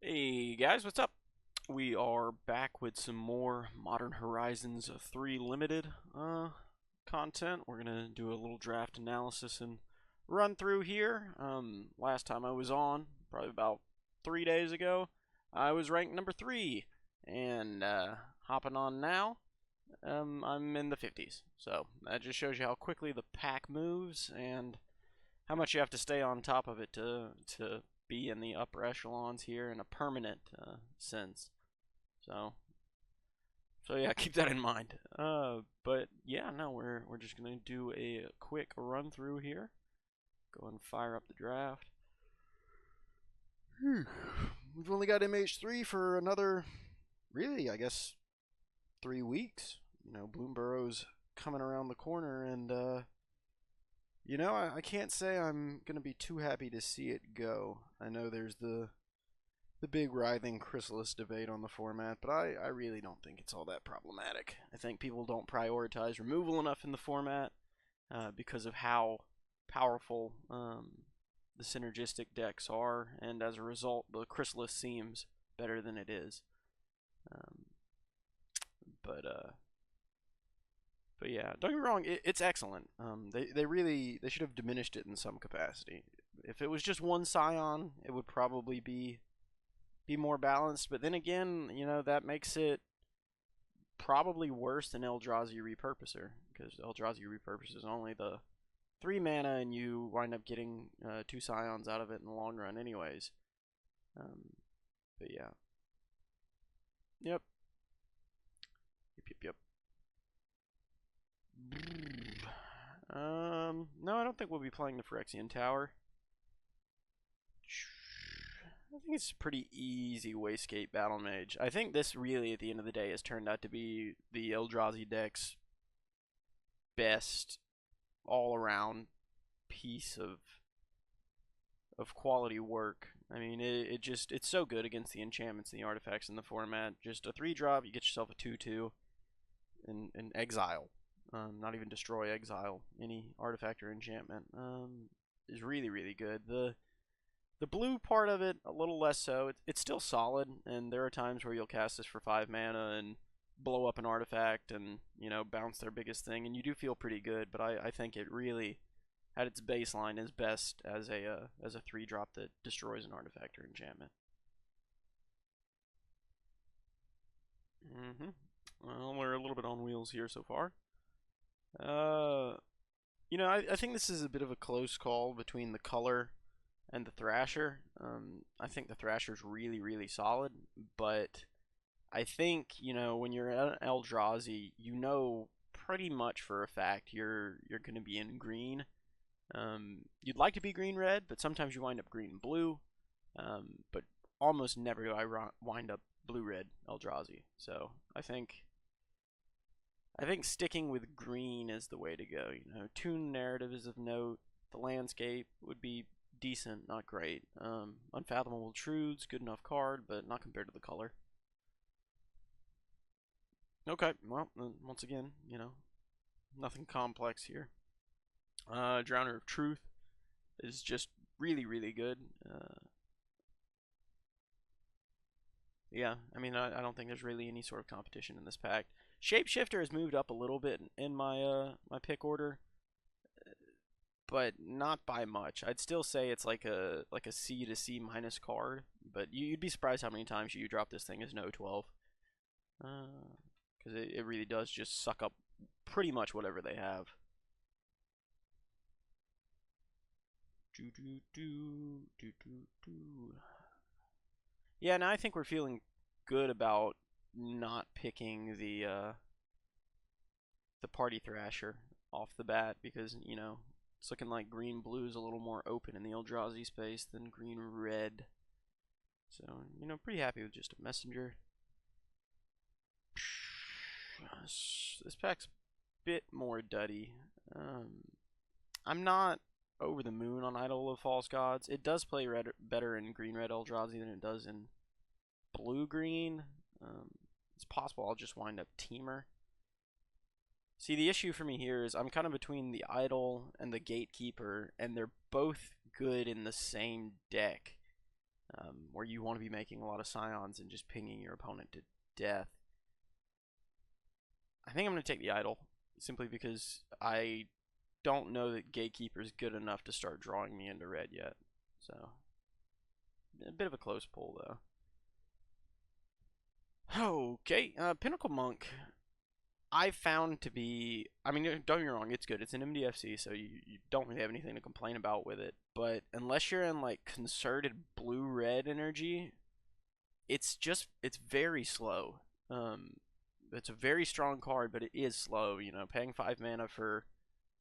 Hey guys, what's up? We are back with some more Modern Horizons 3 Limited content. We're gonna do a little draft analysis and run through here. Last time I was on, probably about 3 days ago, I was ranked number 3, and hopping on now, I'm in the 50s. So that just shows you how quickly the pack moves and how much you have to stay on top of it to be in the upper echelons here in a permanent sense. So so yeah, keep that in mind. But yeah, no, we're just gonna do a quick run through here. Go and fire up the draft. We've only got MH3 for another, really, I guess, 3 weeks. Bloomburrow's coming around the corner, and I can't say I'm gonna be too happy to see it go. I know there's the big writhing chrysalis debate on the format, but I really don't think it's all that problematic. I think people don't prioritize removal enough in the format because of how powerful the synergistic decks are, and as a result, the chrysalis seems better than it is. Um, but uh, but yeah, don't get me wrong, it's excellent. They should have diminished it in some capacity. If it was just one Scion, it would probably be more balanced. But then again, that makes it probably worse than Eldrazi Repurposer, because Eldrazi Repurposer is only the 3 mana, and you wind up getting 2 Scions out of it in the long run, anyways. Um, but yeah, yep, yep. No, I don't think we'll be playing the Phyrexian Tower. I think it's a pretty easy Wastegate Battle Mage. I think this really, at the end of the day, has turned out to be the Eldrazi deck's best all-around piece of quality work. I mean, it's so good against the enchantments and the artifacts in the format. Just a 3-drop, you get yourself a 2/2 and exile. Not even destroy, exile any artifact or enchantment. Is really, really good. The blue part of it, a little less so. It's still solid, and there are times where you'll cast this for 5 mana and blow up an artifact and, bounce their biggest thing, and you do feel pretty good, but I think it really, at its baseline, is best as a 3-drop that destroys an artifact or enchantment. Well, we're a little bit on wheels here so far. I think this is a bit of a close call between the color and the Thrasher. I think the Thrasher's really, really solid, but I think, when you're an Eldrazi, pretty much for a fact you're going to be in green. You'd like to be green-red, but sometimes you wind up green-blue. But almost never do I wind up blue-red Eldrazi. So I think sticking with green is the way to go. Toon narrative is of note. The landscape would be decent, not great. Unfathomable Truths, good enough card, but not compared to the color. Okay, well, once again, nothing complex here. Drowner of Truth is just really, really good. Yeah, I mean, I don't think there's really any sort of competition in this pack. Shapeshifter has moved up a little bit in my pick order, but not by much. I'd still say it's like a C to C minus card, but you'd be surprised how many times you drop this thing as no 12. Because it really does just suck up pretty much whatever they have. Yeah, now I think we're feeling good about not picking the Party Thrasher off the bat, because it's looking like green blue is a little more open in the Eldrazi space than green red. So pretty happy with just a messenger. This pack's a bit more duddy. I'm not over the moon on Idol of False Gods. It does play better in green-red Eldrazi than it does in blue-green. It's possible I'll just wind up Teamer. See, the issue for me here is I'm kind of between the Idol and the Gatekeeper, and they're both good in the same deck. where you want to be making a lot of scions and just pinging your opponent to death. I think I'm going to take the idol, simply because I don't know that Gatekeeper is good enough to start drawing me into red yet. So, a bit of a close pull, though. Okay, Pinnacle Monk, I found to be, I mean, don't get me wrong, it's good. It's an MDFC, so you don't really have anything to complain about with it. But unless you're in, like, concerted blue-red energy, it's very slow. It's a very strong card, but it is slow. You know, paying 5 mana for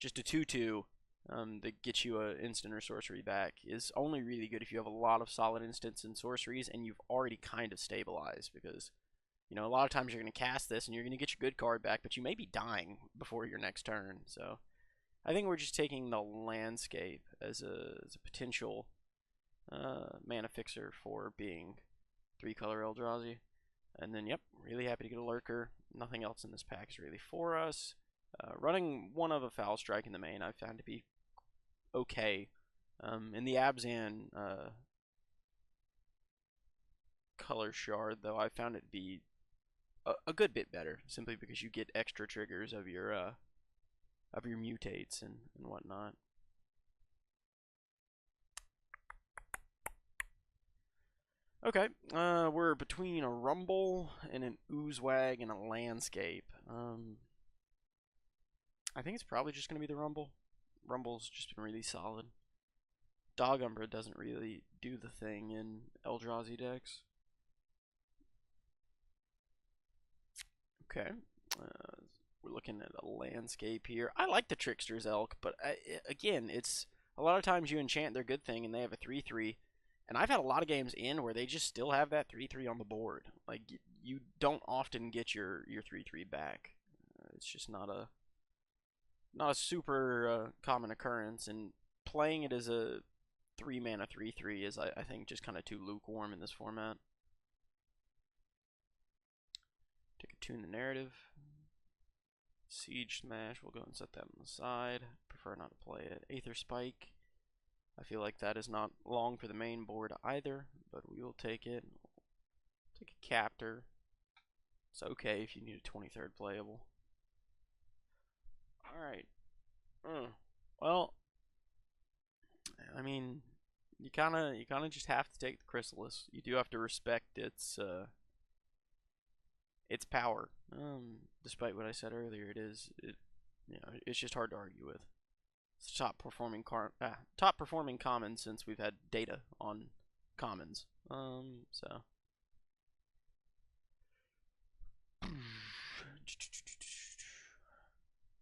just a 2/2 that gets you an instant or sorcery back is only really good if you have a lot of solid instants and sorceries and you've already kind of stabilized, because you know, a lot of times you're going to cast this and you're going to get your good card back, but you may be dying before your next turn. So I think we're just taking the landscape as a potential mana fixer for being 3-color Eldrazi. And then, yep, really happy to get a Lurker. Nothing else in this pack is really for us. Running one of a Foul Strike in the main I've found to be okay. In the Abzan color shard, though, I found it to be a good bit better, simply because you get extra triggers of your mutates and whatnot. Okay, we're between a Rumble and an Oozewag and a Landscape. I think it's probably just going to be the Rumble. Rumble's just been really solid. Dog Umbra doesn't really do the thing in Eldrazi decks. Okay, we're looking at a landscape here. I like the Trickster's Elk, but again, it's a lot of times you enchant their good thing and they have a 3/3, and I've had a lot of games in where they just still have that 3/3 on the board. Like, you don't often get your 3/3 back. It's just not a super common occurrence, and playing it as a 3-mana 3/3 is, I think, just kind of too lukewarm in this format. Take a Tune the Narrative. Siege Smash, we'll go and set that on the side. Prefer not to play it. Aether Spike, I feel like that is not long for the main board either, but we will take it. Take a Captor. It's okay if you need a 23rd playable. Alright. Well, I mean, you kinda just have to take the Chrysalis. You do have to respect its power. Despite what I said earlier, it's just hard to argue with. It's the top performing common since we've had data on commons. So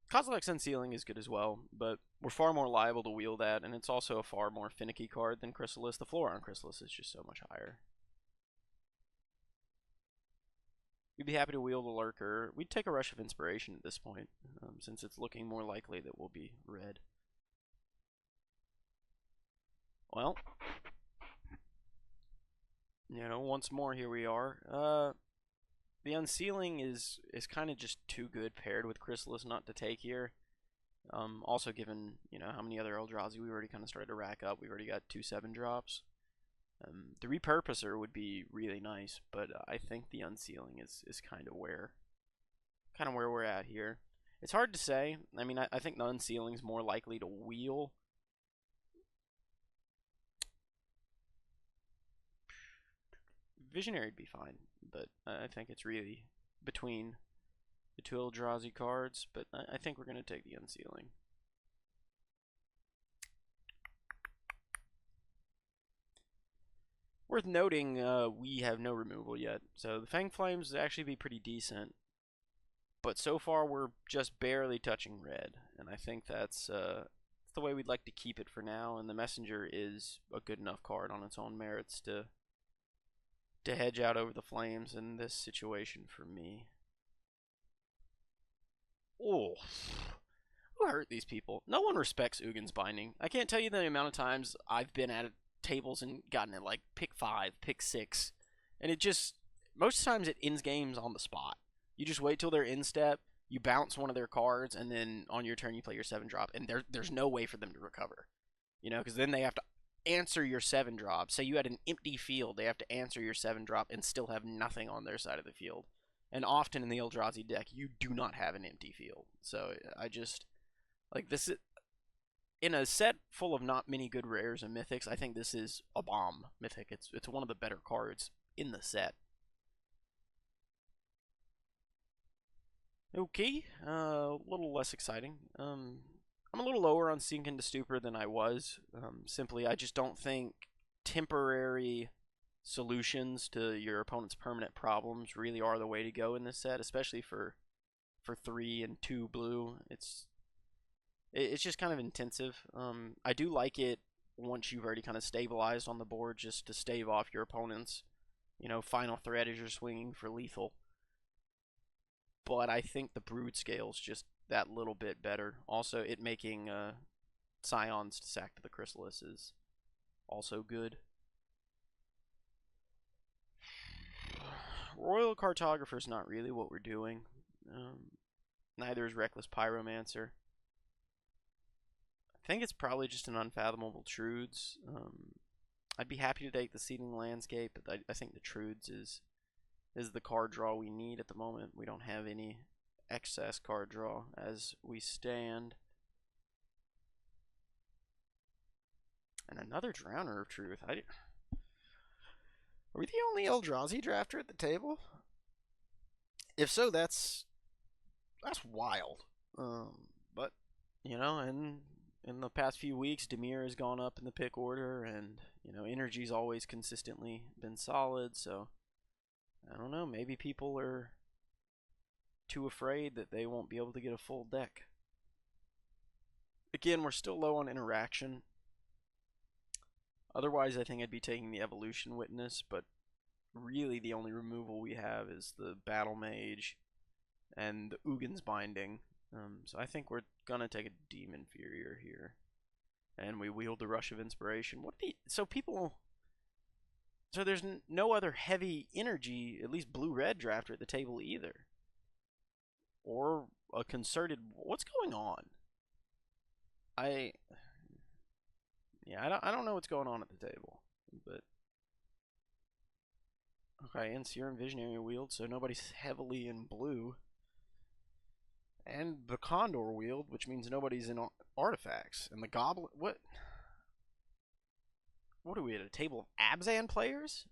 Kozilek's Unsealing is good as well, but we're far more liable to wheel that, and it's also a far more finicky card than Chrysalis. The floor on Chrysalis is just so much higher. We'd be happy to wheel the Lurker. We'd take a Rush of Inspiration at this point, since it's looking more likely that we'll be red. Well, you know, once more, here we are. The Unsealing is kind of just too good paired with Chrysalis not to take here. Also, given, you know, how many other Eldrazi we've already kind of started to rack up. We've already got 2 7-drops. The Repurposer would be really nice, but I think the Unsealing is kind of where we're at here. It's hard to say. I mean, I think the Unsealing is more likely to wheel. Visionary would be fine, but I think it's really between the 2 Eldrazi cards, but I think we're going to take the Unsealing. Worth noting, we have no removal yet, so the Fang Flames would actually be pretty decent, but so far we're just barely touching red, and I think that's the way we'd like to keep it for now, and the Messenger is a good enough card on its own merits to hedge out over the flames in this situation for me. Oh, who hurt these people? No one respects Ugin's Binding. I can't tell you the amount of times I've been at tables and gotten it like pick 5, pick 6, and it just, most times it ends games on the spot. You just wait till they're in step, you bounce one of their cards, and then on your turn you play your 7-drop, and there's no way for them to recover. You know, because then they have to answer your 7-drop. Say you had an empty field, they have to answer your 7-drop and still have nothing on their side of the field. And often in the Eldrazi deck, you do not have an empty field. So I just like this is in a set full of not many good rares and mythics. I think this is a bomb mythic. It's one of the better cards in the set. Okay, a little less exciting. I'm a little lower on Sink into Stupor than I was. Simply, I just don't think temporary solutions to your opponent's permanent problems really are the way to go in this set, especially for 3 and 2 blue. It's just kind of intensive. I do like it once you've already kind of stabilized on the board, just to stave off your opponent's, final threat as you're swinging for lethal. But I think the Brood scale's just that little bit better. Also, it making Scions to sack to the Chrysalis is also good. Royal Cartographer's not really what we're doing. Neither is Reckless Pyromancer. I think it's probably just an Unfathomable Trudes. I'd be happy to take the Seeding Landscape, but I think the Trudes is the card draw we need at the moment. We don't have any excess card draw as we stand. And another Drowner of Truth. Are we the only Eldrazi drafter at the table? If so, that's wild. But in the past few weeks, Dimir has gone up in the pick order, and energy's always consistently been solid. So I don't know. Maybe people are too afraid that they won't be able to get a full deck. Again, we're still low on interaction. Otherwise, I think I'd be taking the Evolution Witness, but really the only removal we have is the Battle Mage and the Ugin's Binding. So I think we're going to take a Demon Inferior here. And we wield the Rush of Inspiration. So there's no other heavy energy, at least blue-red drafter at the table either. Or a concerted... What's going on? I don't know what's going on at the table. But okay, and Serum Visionary wield, so nobody's heavily in blue. And the Condor wield, which means nobody's in artifacts. And the Goblin... What are we at, a table of Abzan players?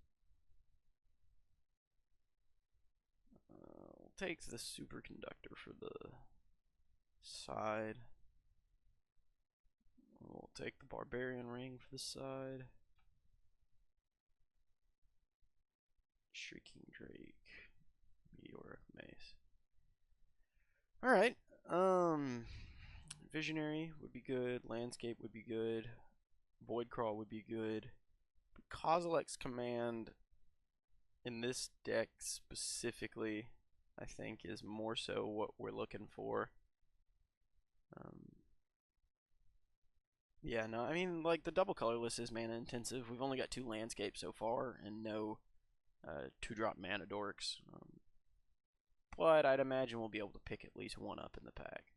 We'll take the Superconductor for the side. We'll take the Barbarian Ring for the side. Shrieking Drake. Meteoric Mace. Alright. Visionary would be good. Landscape would be good. Voidcrawl would be good. But Kozilek's Command in this deck specifically, I think, is more so what we're looking for. Yeah, no, I mean, like, the double colorless is mana intensive. We've only got 2 landscapes so far and no 2-drop mana dorks. But I'd imagine we'll be able to pick at least one up in the pack.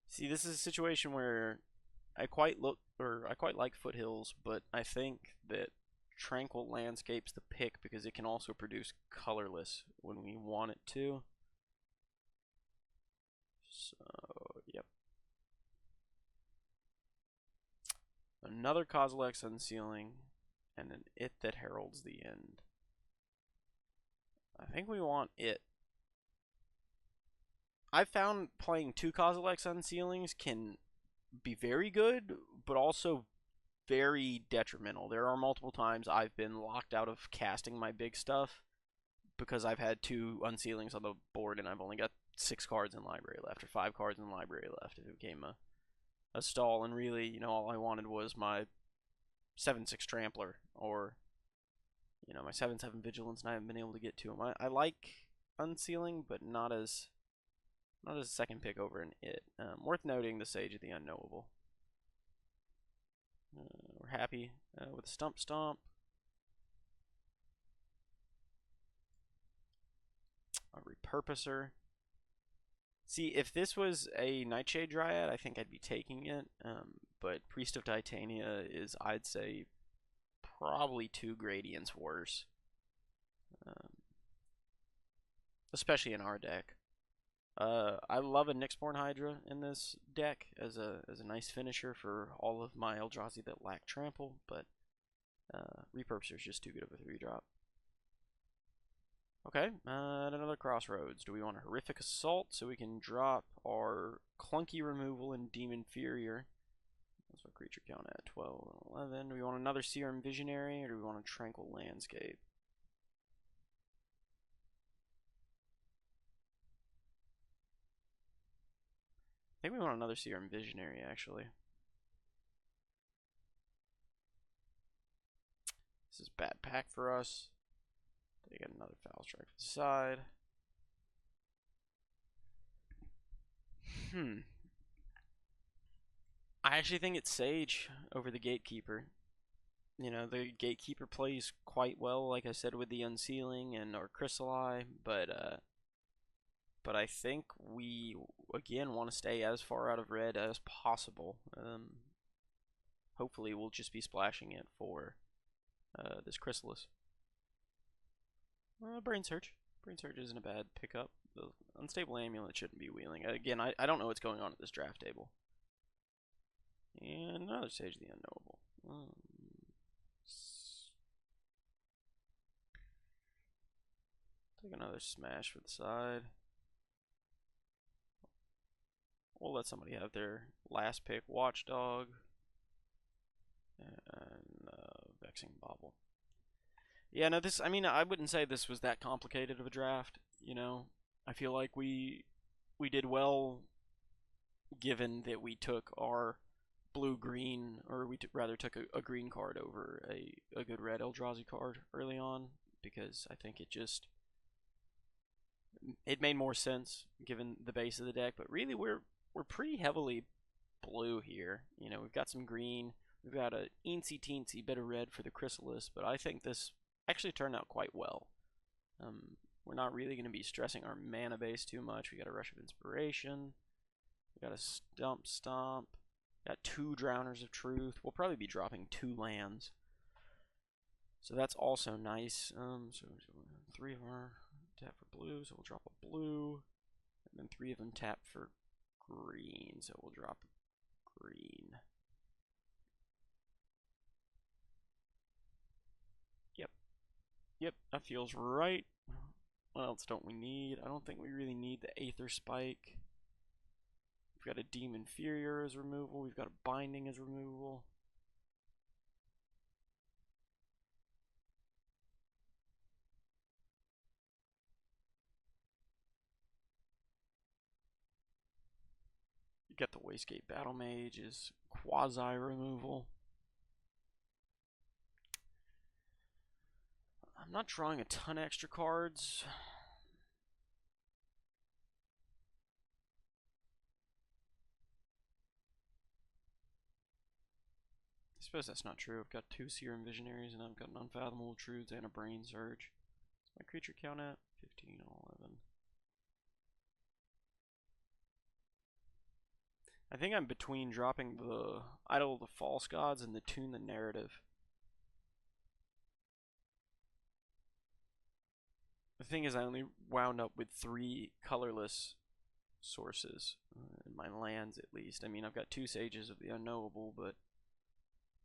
See, this is a situation where I quite like Foothills, but I think that Tranquil Landscape's the pick because it can also produce colorless when we want it to. So, yep. Another Kozilek's Unsealing, and an It that heralds the end. I think we want It. I've found playing 2 Kozilek's Unsealings can be very good, but also very detrimental. There are multiple times I've been locked out of casting my big stuff because I've had 2 Unsealings on the board and I've only got 6 cards in library left, or 5 cards in library left if it became a stall, and really, all I wanted was my 7/6 Trampler, or, my 7/7 Vigilance, and I haven't been able to get to them. I like Unsealing, but not as a second pick over an It. Worth noting, the Sage of the Unknowable. We're happy with Stump Stomp. A Repurposer. See, if this was a Nightshade Dryad, I think I'd be taking it. But Priest of Titania is, I'd say, probably 2 gradients worse, um, especially in our deck. I love a Nyxborn Hydra in this deck as a nice finisher for all of my Eldrazi that lack trample, but Repurposer is just too good of a 3-drop. Okay, at another crossroads. Do we want a Horrific Assault so we can drop our Clunky Removal and Demon Inferior? What's our creature count at? 12 and 11. Do we want another Serum Visionary or do we want a Tranquil Landscape? I think we want another Serum Visionary, actually. This is bad pack for us. They get another Foul Strike to the side. I actually think it's Sage over the Gatekeeper. You know, the Gatekeeper plays quite well, like I said, with the Unsealing and our Chrysalli, but I think we, again, want to stay as far out of red as possible. Hopefully we'll just be splashing it for this Chrysalis. Brain Search. Brain Search isn't a bad pickup. The Unstable Amulet shouldn't be wheeling. Again, I don't know what's going on at this draft table. And another Sage of the Unknowable. Take another Smash for the side. We'll let somebody have their last pick. Watchdog. And Vexing Bauble. Yeah, no, this, I mean, I wouldn't say this was that complicated of a draft, you know. I feel like we did well given that we took our blue-green, or we rather took a green card over a good red Eldrazi card early on, because I think it made more sense given the base of the deck, but really we're pretty heavily blue here. You know, we've got some green, we've got a eensy-teensy bit of red for the Chrysalis, but I think this actually turned out quite well. We're not really going to be stressing our mana base too much. We got a Rush of Inspiration, we got a Stomp, got 2 Drowners of Truth. We'll probably be dropping 2 lands, so that's also nice. So 3 of our tap for blue, so we'll drop a blue, and then 3 of them tap for green, so we'll drop green. Yep, that feels right. What else don't we need? I don't think we really need the Aether Spike. We've got a Demon Inferior as removal. We've got a Binding as removal. You got the Wastegate Battle Mage as quasi removal. I'm not drawing a ton of extra cards. I suppose that's not true. I've got 2 Serum Visionaries and I've got an Unfathomable Truths and a Brain Surge. What's my creature count at? 15 and 11. I think I'm between dropping the Idol of the False Gods and the Tune the Narrative. The thing is, I only wound up with 3 colorless sources in my lands, at least. I mean, I've got 2 Sages of the Unknowable, but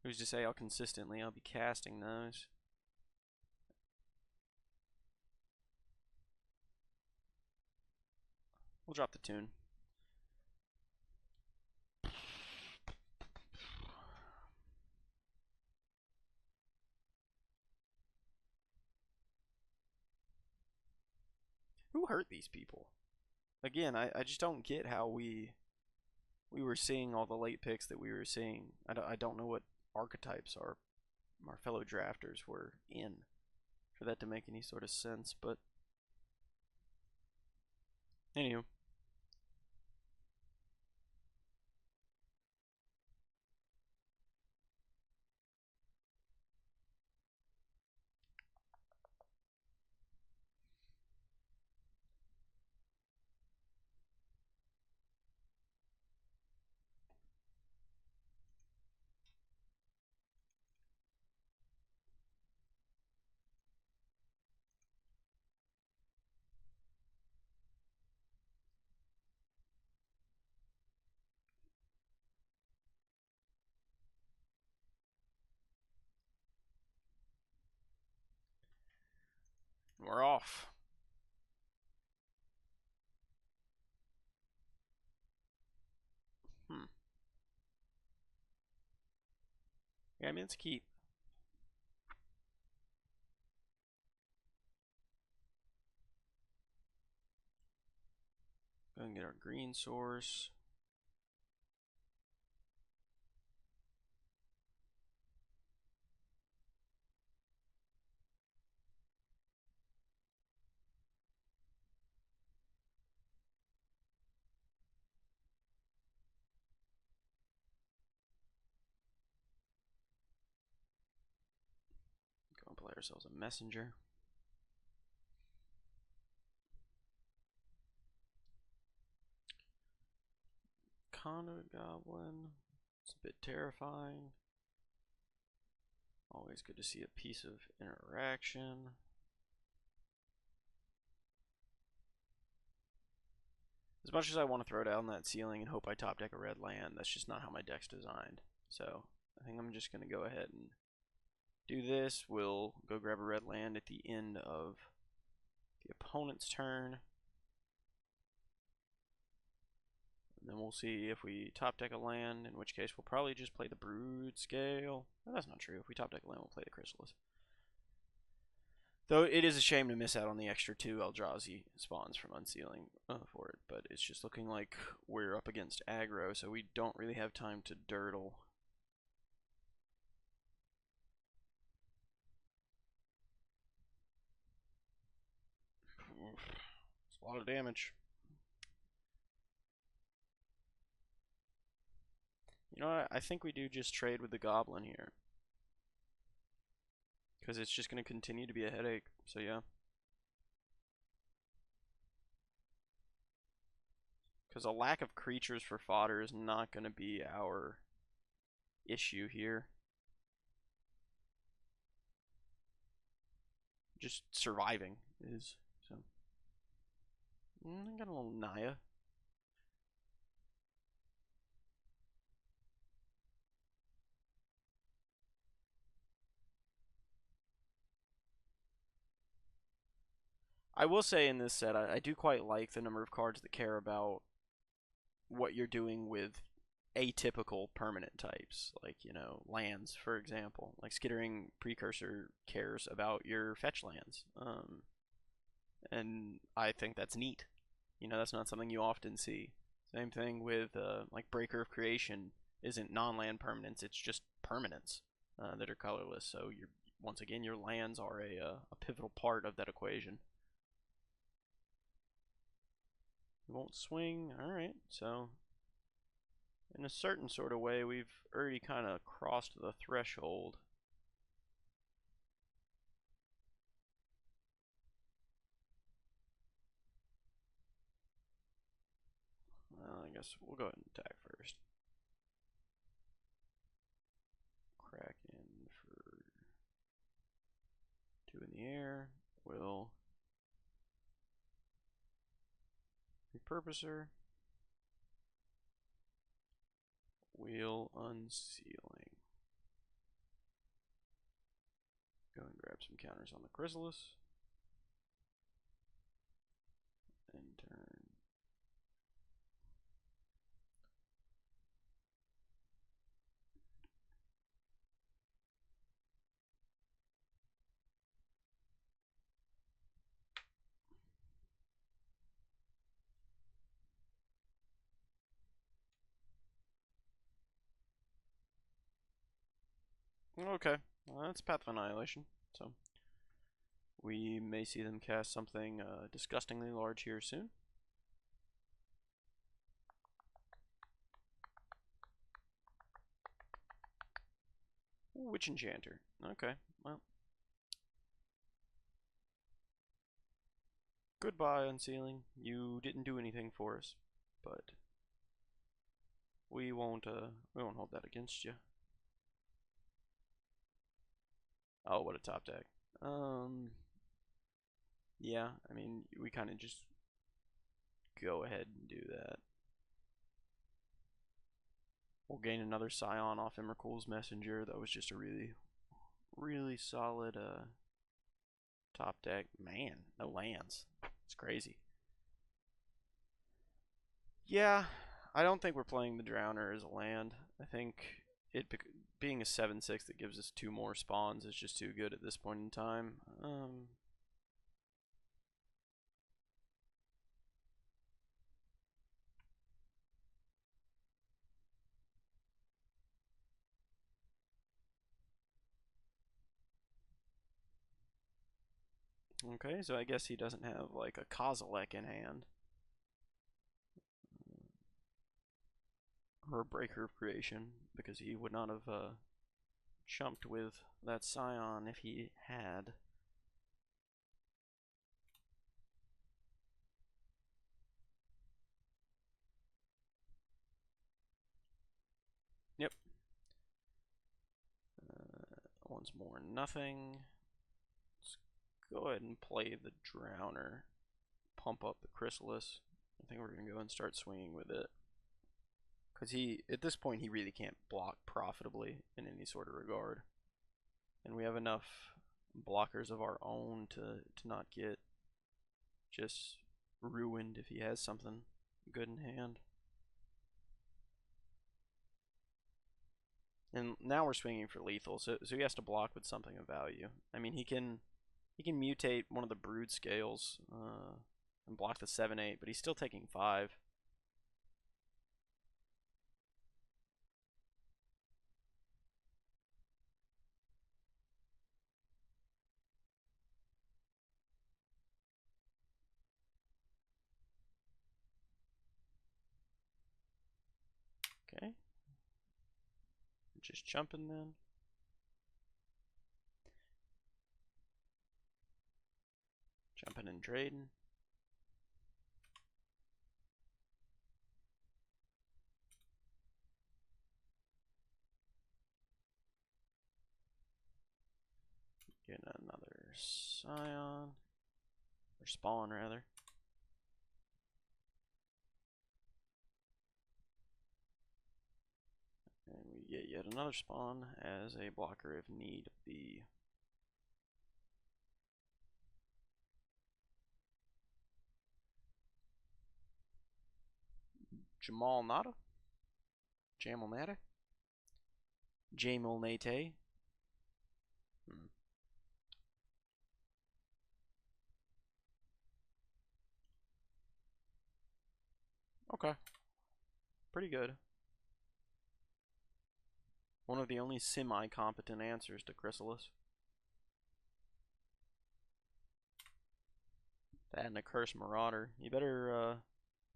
who's to say how consistently I'll be casting those? We'll drop the Tune. Who hurt these people? Again, I just don't get how we were seeing all the late picks that we were seeing. I don't know what archetypes our fellow drafters were in for that to make any sort of sense, but anywho. we're off. Yeah, I mean, it's a keep. Go and get our green source. Go and play ourselves a messenger. Conduit Goblin. It's a bit terrifying. Always good to see a piece of interaction. As much as I want to throw down that ceiling and hope I top deck a red land, that's just not how my deck's designed. So I think I'm just going to go ahead and do this. We'll go grab a red land at the end of the opponent's turn. And then we'll see if we top deck a land, in which case we'll probably just play the Brood Scale. No, that's not true. If we top deck a land, we'll play the Chrysalis. Though it is a shame to miss out on the extra 2 Eldrazi spawns from unsealing for it, but it's just looking like we're up against aggro, so we don't really have time to dirtle. It's a lot of damage. You know what? I think we do just trade with the Goblin here. Because it's just going to continue to be a headache, so yeah. Because a lack of creatures for fodder is not going to be our issue here. Just surviving is, so. I got a little Naya. I will say in this set, I do quite like the number of cards that care about what you're doing with atypical permanent types, like, you know, lands, for example. Like Skittering Precursor cares about your fetch lands. And I think that's neat. You know, that's not something you often see. Same thing with, like, Breaker of Creation isn't non-land permanents, it's just permanents that are colorless. So, once again, your lands are a pivotal part of that equation. Won't swing. Alright, so in a certain sort of way, we've already kind of crossed the threshold. Well, I guess we'll go ahead and attack first. Kraken for 2 in the air. Will Repurposer. Wheel Unsealing. Go and grab some counters on the Chrysalis. And turn. Okay, well, that's Path of Annihilation, so we may see them cast something disgustingly large here soon. Ooh, Witch Enchanter. Okay, well. Goodbye, Unsealing. You didn't do anything for us, but we won't hold that against you. Oh, what a top deck. Yeah, I mean, we kind of just go ahead and do that. We'll gain another Scion off Emrakul's Messenger. That was just a really, really solid Top deck. Man, no lands. It's crazy. Yeah, I don't think we're playing the Drowner as a land. I think it being a 7/6 that gives us 2 more spawns is just too good at this point in time. Okay, so I guess he doesn't have like a Kozilek in hand. Or a Breaker of Creation, because he would not have jumped with that Scion if he had. Yep. Once more, nothing. Let's go ahead and play the Drowner. Pump up the Chrysalis. I think we're going to go and start swinging with it. Because at this point, he really can't block profitably in any sort of regard. And we have enough blockers of our own to not get just ruined if he has something good in hand. And now we're swinging for lethal, so he has to block with something of value. I mean, he can mutate one of the Brood Scales and block the 7/8, but he's still taking 5. Okay. Just jumping then. Jumping and trading. Get another Scion. Or Spawn, rather. And we get yet another Spawn as a blocker if need be. Jamal Nada? Jamal Nada? Jamal Nate? Okay. Pretty good. One of the only semi-competent answers to Chrysalis. That and a Curse Marauder. You better,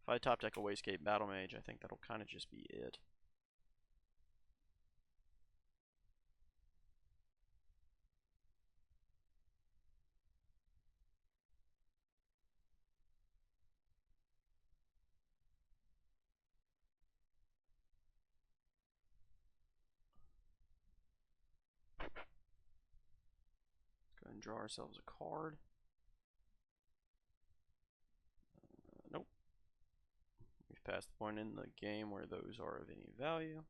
if I top deck a Wastecape Battle Mage, I think that'll kind of just be it. Go ahead and draw ourselves a card. Nope. We've passed the point in the game where those are of any value.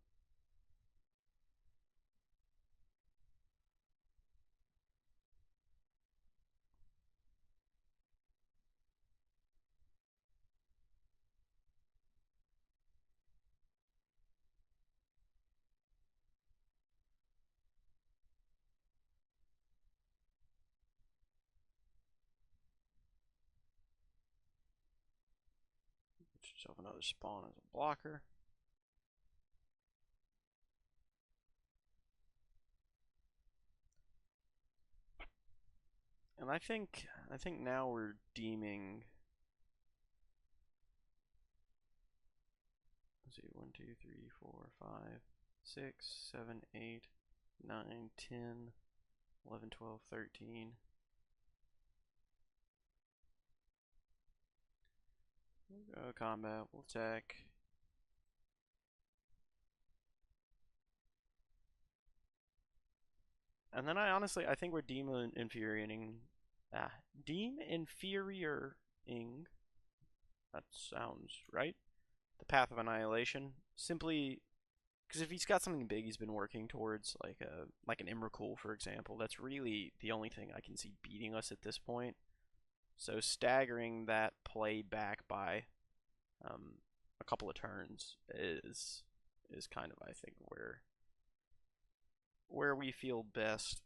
Get yourself another Spawn as a blocker. And I think now we're deeming. Let's see, 1, 2, 3, 4, 5, 6, 7, 8, 9, 10, 11, 12, 13. We'll go combat, we'll attack. And then I think we're deem infuriating. Deem infuriating. That sounds right. The Path of Annihilation. Simply Because if he's got something big he's been working towards, like an Emrakul, for example, that's really the only thing I can see beating us at this point. So staggering that play back by um, a couple of turns is kind of, I think, where we feel best.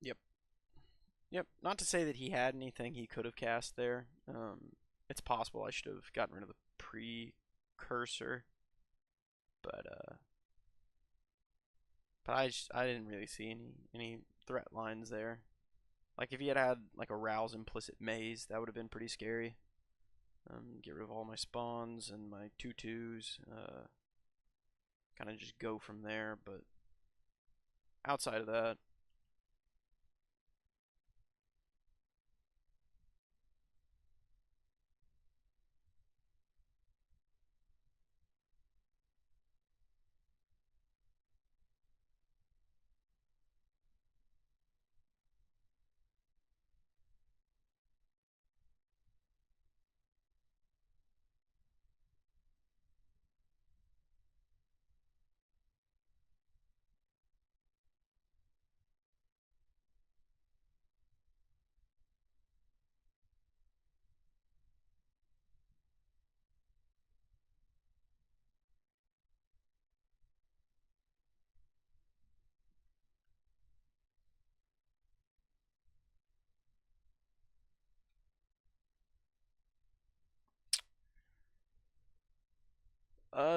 Yep. Yep. Not to say that he had anything he could have cast there. It's possible I should have gotten rid of the precursor, but I didn't really see any threat lines there. Like if he had had like a Rouse implicit maze, that would have been pretty scary. Get rid of all my spawns and my 2/2s. Kind of just go from there. But outside of that,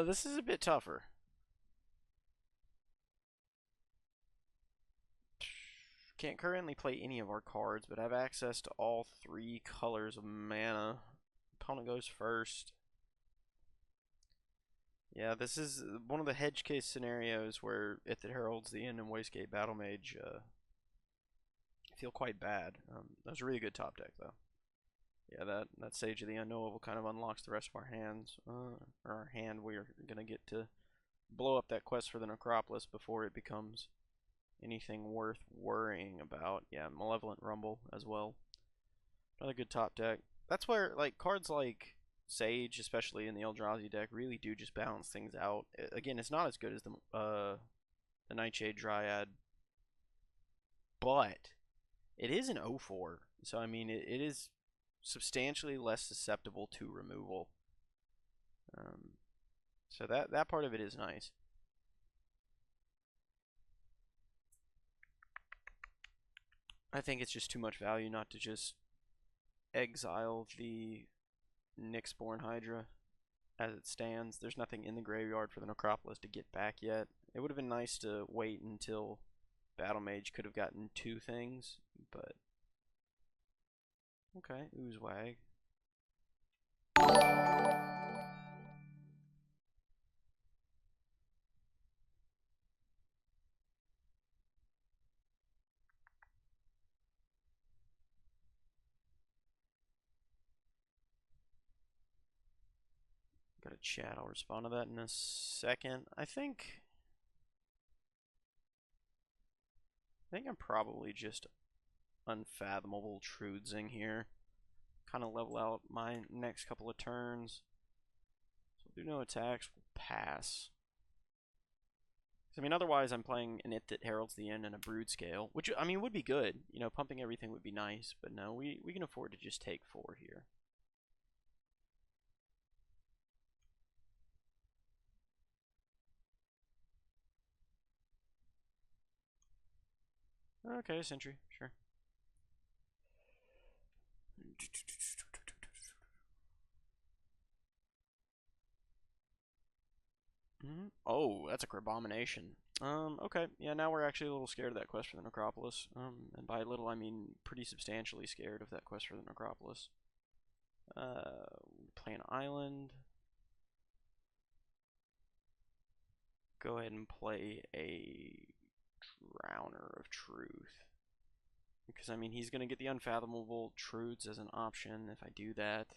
this is a bit tougher. Can't currently play any of our cards, but have access to all 3 colors of mana. Opponent goes first. Yeah, this is one of the hedge case scenarios where if it heralds the end and Wastegate Battle Mage feel quite bad. That was a really good top deck though. Yeah, that Sage of the Unknowable kind of unlocks the rest of our hands. Or our hand, we're gonna get to blow up that quest for the Necropolis before it becomes anything worth worrying about. Yeah, Malevolent Rumble as well. Another good top deck. That's where like cards like Sage, especially in the Eldrazi deck, really do just balance things out. Again, it's not as good as the Nightshade Dryad, but it is an 0/4. So I mean, it is substantially less susceptible to removal. Um, so that part of it is nice. I think it's just too much value not to just exile the Nyxborn Hydra as it stands. There's nothing in the graveyard for the Necropolis to get back yet. It would have been nice to wait until Battle Mage could have gotten 2 things, but okay, Oozewag. Got a chat. I'll respond to that in a second. I think I'm probably just Unfathomable Truthsing here. Kind of level out my next couple of turns. So we'll do no attacks. We'll pass. I mean, otherwise I'm playing an It that heralds the end and a Brood Scale, which I mean would be good. You know, pumping everything would be nice, but no, we can afford to just take 4 here. Okay, Sentry, sure. Oh, that's a Crabomination. Okay, yeah, now we're actually a little scared of that quest for the Necropolis. And by little I mean pretty substantially scared of that quest for the Necropolis. Play an island. Go ahead and play a Drowner of Truth. Because, I mean, he's going to get the Unfathomable Truths as an option if I do that.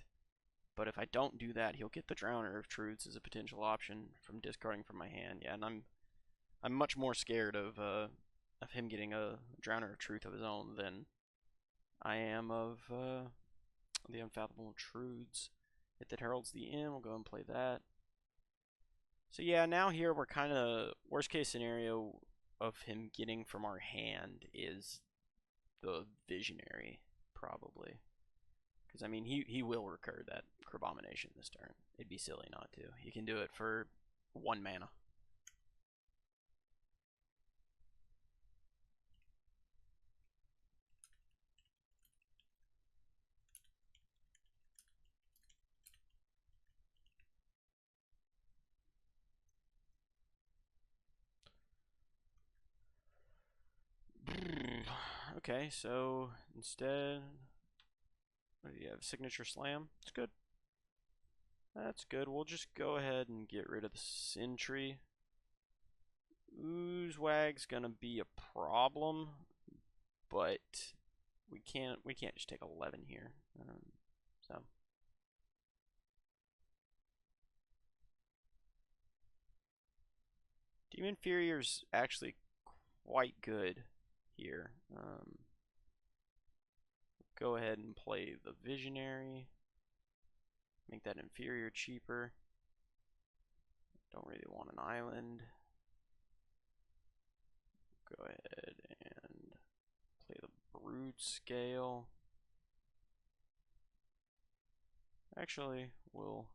but if I don't do that, he'll get the Drowner of Truths as a potential option from discarding from my hand. Yeah, and I'm much more scared of him getting a Drowner of Truth of his own than I am of the Unfathomable Truths. If that heralds the end, we'll go and play that. So yeah, now here we're kind of worst case scenario of him getting from our hand is the Visionary, probably. Because, I mean, he will recur that Crabomination this turn. It'd be silly not to. He can do it for 1 mana. Okay, so instead, what do you have? Signature Slam? It's good. That's good. We'll just go ahead and get rid of the Sentry. Oozewag's gonna be a problem, but we can't just take 11 here. So Demon Inferior's actually quite good here. Go ahead and play the Visionary. Make that Inferior cheaper. Don't really want an island. Go ahead and play the Brood Scale. Actually, we'll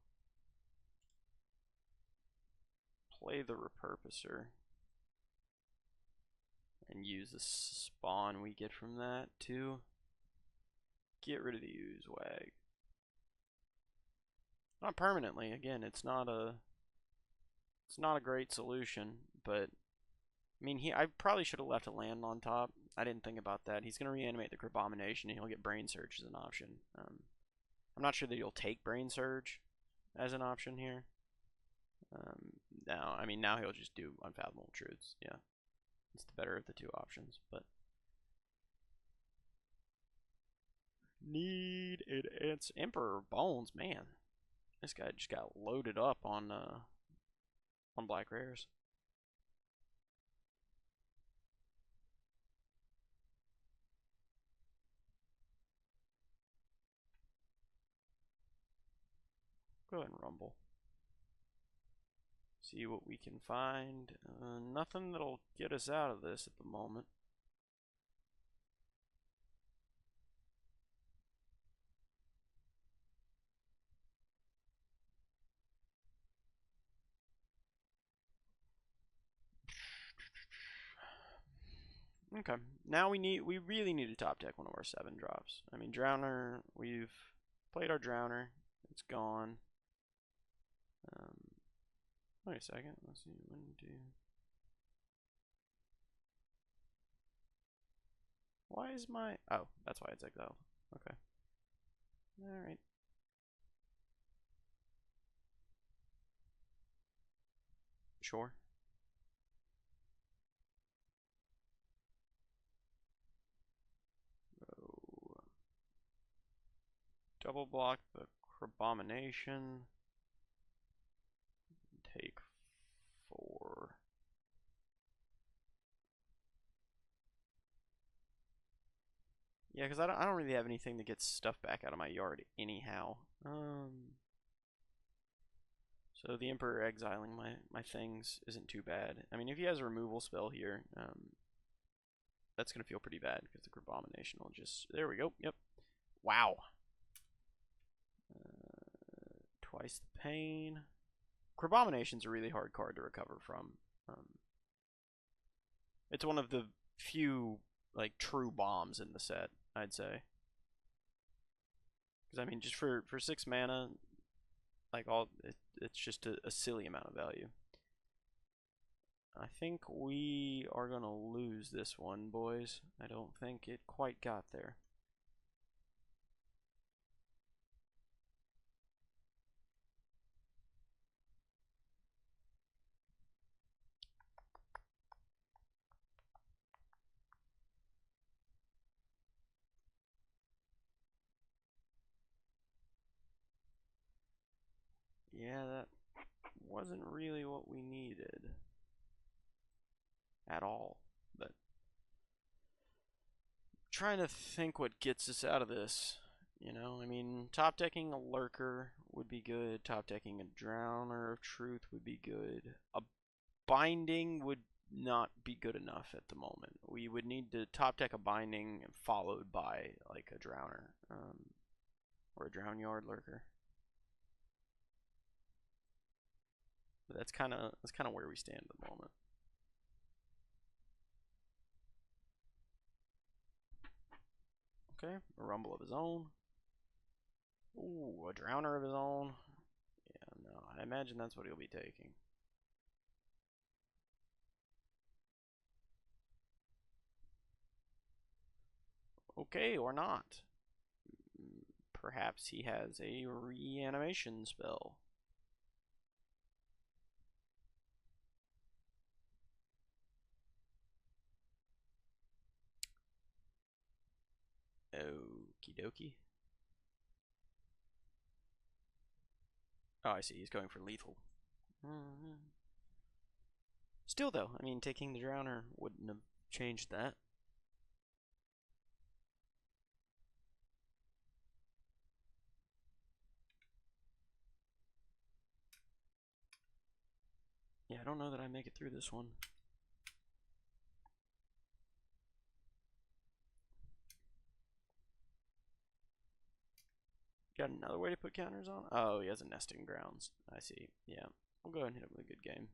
play the Repurposer and use the spawn we get from that to get rid of the Oozewag. Not permanently. Again, it's not a great solution, but I mean, I probably should have left a land on top. I didn't think about that. He's going to reanimate the Crabomination, and he'll get Brain Surge as an option. I'm not sure that he'll take Brain Surge as an option here. Now, I mean, now he'll just do Unfathomable Truths. Yeah, it's the better of the two options, but need an answer. Emperor Bones, man, this guy just got loaded up on black rares. Go ahead and rumble. See what we can find. Nothing that'll get us out of this at the moment. Okay, now we really need to top deck one of our 7 drops. I mean, Drowner, we've played our Drowner. It's gone. Wait a second. Let's see. 1, 2. Why is my... Oh, that's why it's exiled. Okay. Alright. Sure. Oh. Double block the Crabomination. Take 4. Yeah, because I don't really have anything that gets stuff back out of my yard anyhow. So the Emperor exiling my things isn't too bad. I mean, if he has a removal spell here, that's going to feel pretty bad because the Crabomination will just... There we go. Yep. Wow. Twice the pain. Crabomination's a really hard card to recover from. It's one of the few, like, true bombs in the set, I'd say. Because, I mean, just for 6 mana, like, it's just a silly amount of value. I think we are going to lose this one, boys. I don't think it quite got there. Yeah, that wasn't really what we needed at all. But trying to think what gets us out of this. You know, I mean, top decking a lurker would be good. Top decking a drowner of truth would be good. A binding would not be good enough at the moment. We would need to top deck a binding followed by like a drowner, or a drown yard lurker. But that's kind of where we stand at the moment. Okay, a rumble of his own. Ooh, a drowner of his own. Yeah, no, I imagine that's what he'll be taking. Okay, or not. Perhaps he has a reanimation spell. Okie dokie. Oh, I see. He's going for lethal. Still, though, I mean, taking the drowner wouldn't have changed that. Yeah, I don't know that I make it through this one. Got another way to put counters on? Oh, he has a nesting grounds. I see. Yeah, I'll go ahead and hit him with a good game.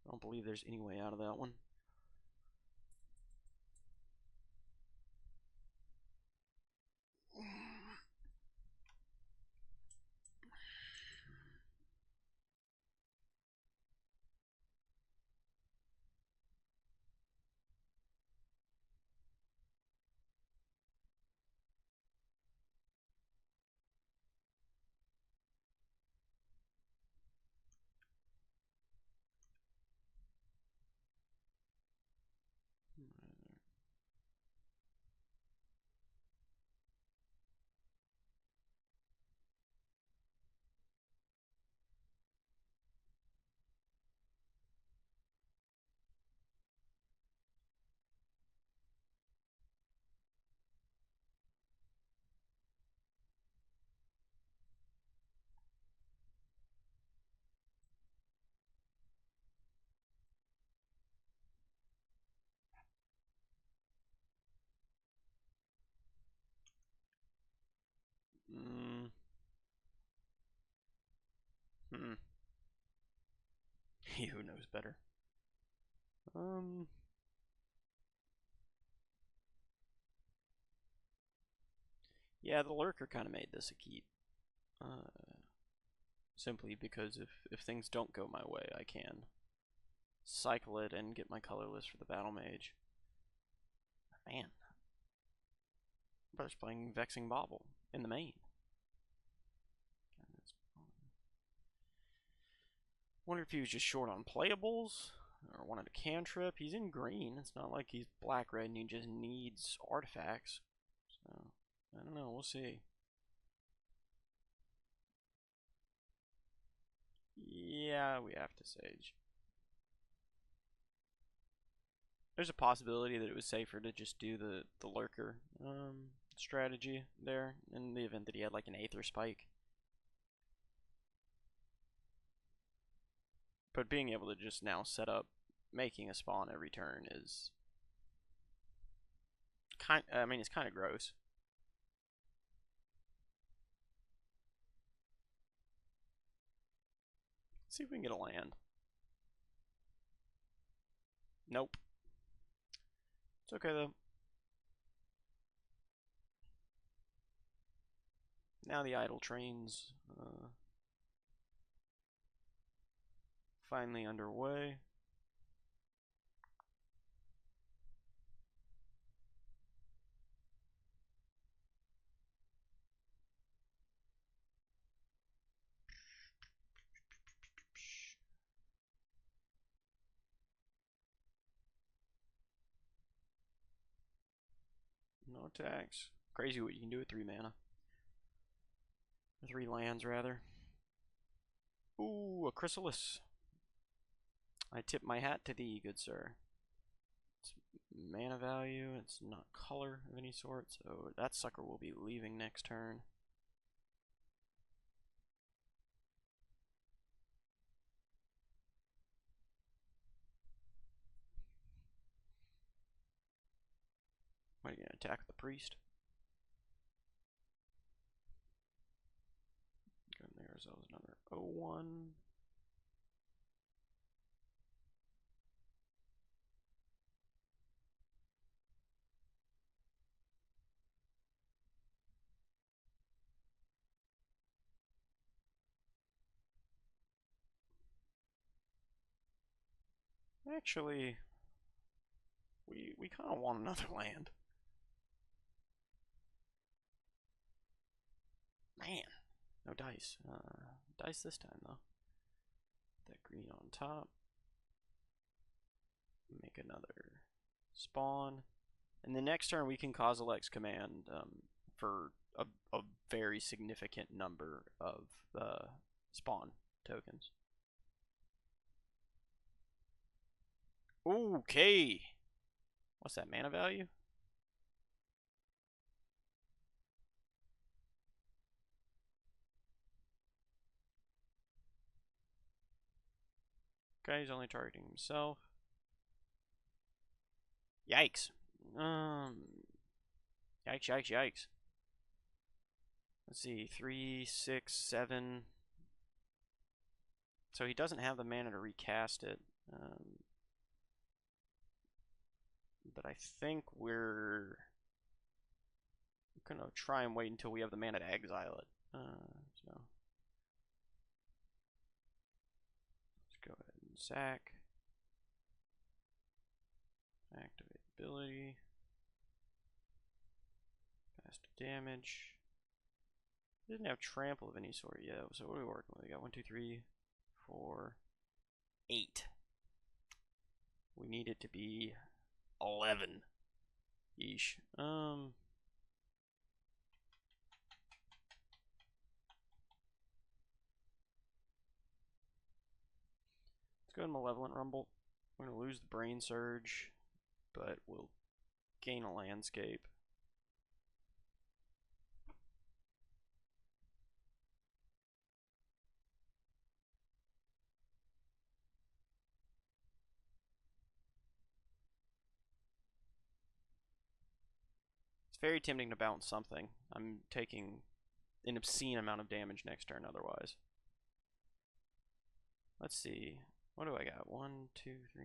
I don't believe there's any way out of that one. Mm, hmm. He who knows better. Yeah, the lurker kind of made this a keep. Simply because if things don't go my way, I can cycle it and get my colorless for the battle mage. Man, brother's playing Vexing Bauble in the main. Wonder if he was just short on playables or wanted a cantrip. He's in green. It's not like he's black red and he just needs artifacts. So I don't know. We'll see. Yeah, we have to sage. There's a possibility that it was safer to just do the lurker strategy there in the event that he had like an Aether Spike. But being able to just now set up making a spawn every turn is I mean, it's kind of gross. Let's see if we can get a land. Nope. It's okay though. Now the idle train's finally underway. No attacks. Crazy what you can do with 3 mana. 3 lands, rather. Ooh, a chrysalis. I tip my hat to thee, good sir. It's mana value, it's not color of any sort, so that sucker will be leaving next turn. What, are you gonna attack the priest? And there's another 0-1. Actually, we kind of want another land. Man, no dice. Dice this time though. That green on top. Make another spawn. And the next turn we can Kozilek's command for a very significant number of spawn tokens. Okay. What's that mana value? Okay, he's only targeting himself. Yikes. Yikes, yikes, yikes. Let's see, 3, 6, 7. So he doesn't have the mana to recast it. But I think we're gonna try and wait until we have the mana to exile it. So let's go ahead and sack. Activate ability. Pass to damage. It doesn't have trample of any sort yet. So what are we working with? We got 1, 2, 3, 4, 8. We need it to be 11. Yeesh. Let's go ahead and Malevolent Rumble. We're going to lose the Brain Surge, but we'll gain a landscape. It's very tempting to bounce something. I'm taking an obscene amount of damage next turn otherwise. Let's see. What do I got? 1, 2, 3.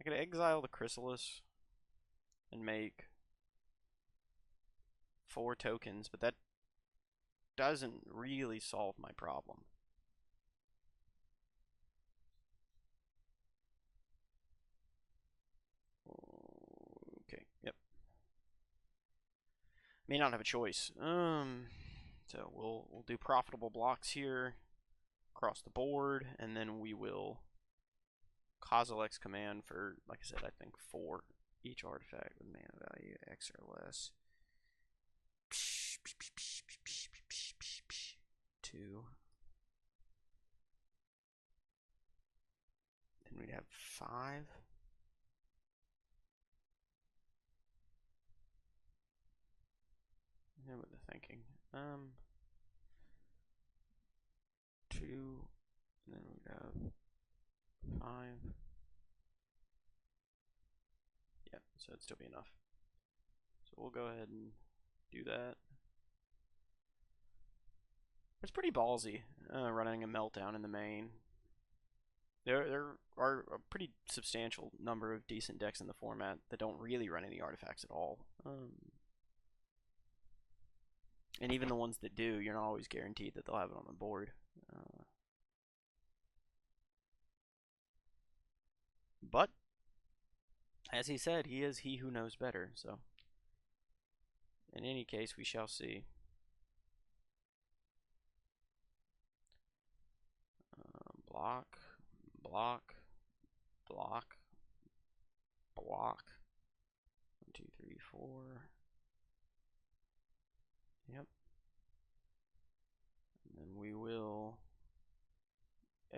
I could exile the Chrysalis and make 4 tokens, but that doesn't really solve my problem. Okay, yep. May not have a choice. So we'll do profitable blocks here across the board, and then we will Kozilek's command for, like I said, I think 4 each artifact with mana value X or less. 2. Then we'd have 5. Yeah, with the thinking. 2, and then we'd have 5. Yeah, so it'd still be enough. So we'll go ahead and do that. It's pretty ballsy running a meltdown in the main. There are a pretty substantial number of decent decks in the format that don't really run any artifacts at all. And even the ones that do, you're not always guaranteed that they'll have it on the board. But, as he said, he is he who knows better, so in any case, we shall see. Block, block, block, block. 1, 2, 3, 4. Yep. And then we will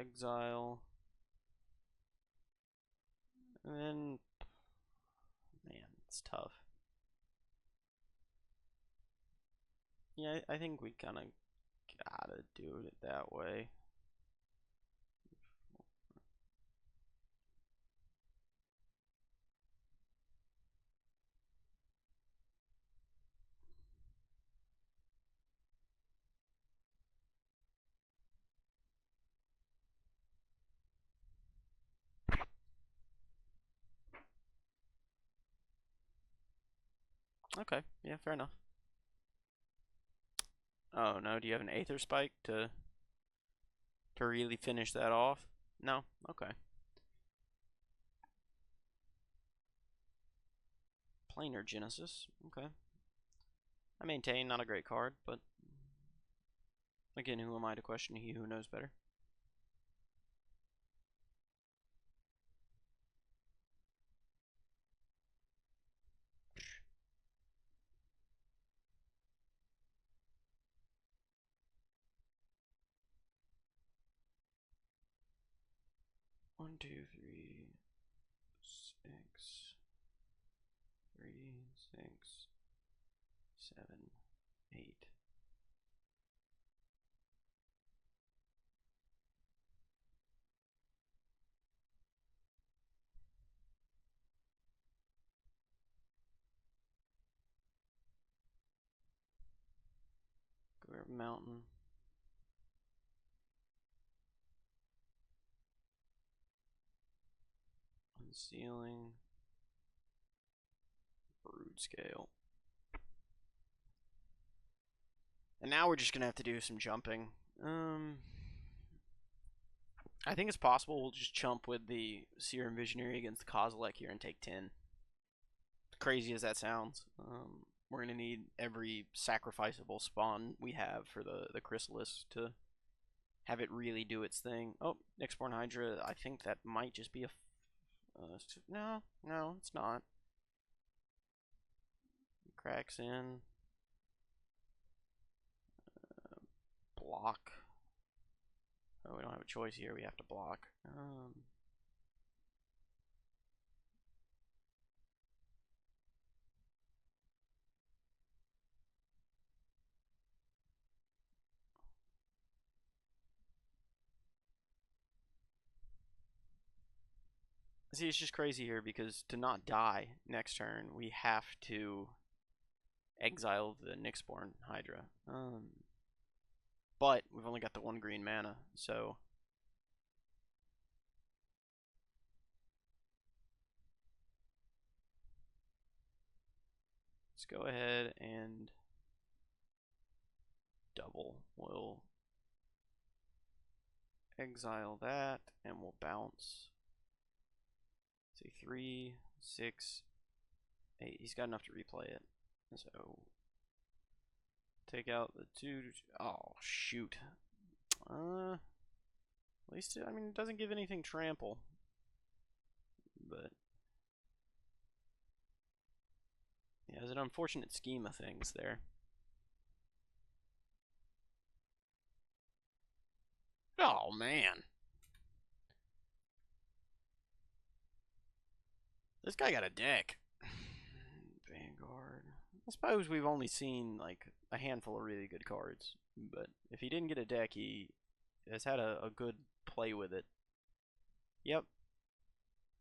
exile. And then, man, it's tough. Yeah, I think we kind of gotta do it that way. Okay, yeah, fair enough. Oh no, do you have an Aether Spike to really finish that off? No? Okay. Planar Genesis. Okay. I maintain, not a great card, but again, who am I to question he who knows better? One, two, three, six, three, six, seven, eight. Grab Mountain. Unsealing. Brood Scale. And now we're just gonna have to do some jumping. I think it's possible we'll just chump with the Serum Visionary against the Kozilek here and take 10. Crazy as that sounds. We're gonna need every sacrificable spawn we have for the Chrysalis to have it really do its thing. Oh, Nyxborn Hydra. I think that might just be a. No, it's not. Cracks in. Block. Oh, we don't have a choice here. We have to block. See, it's just crazy here because to not die next turn, we have to exile the Nyxborn Hydra. But we've only got the 1 green mana, so let's go ahead and double. We'll exile that, and we'll bounce. Say 3, 6, 8. He's got enough to replay it. So take out the 2. Oh shoot. At least I mean it doesn't give anything trample, but yeah, there's an unfortunate scheme of things there. Oh man. This guy got a deck. Vanguard. I suppose we've only seen like a handful of really good cards, but if he didn't get a deck, he has had a good play with it. Yep.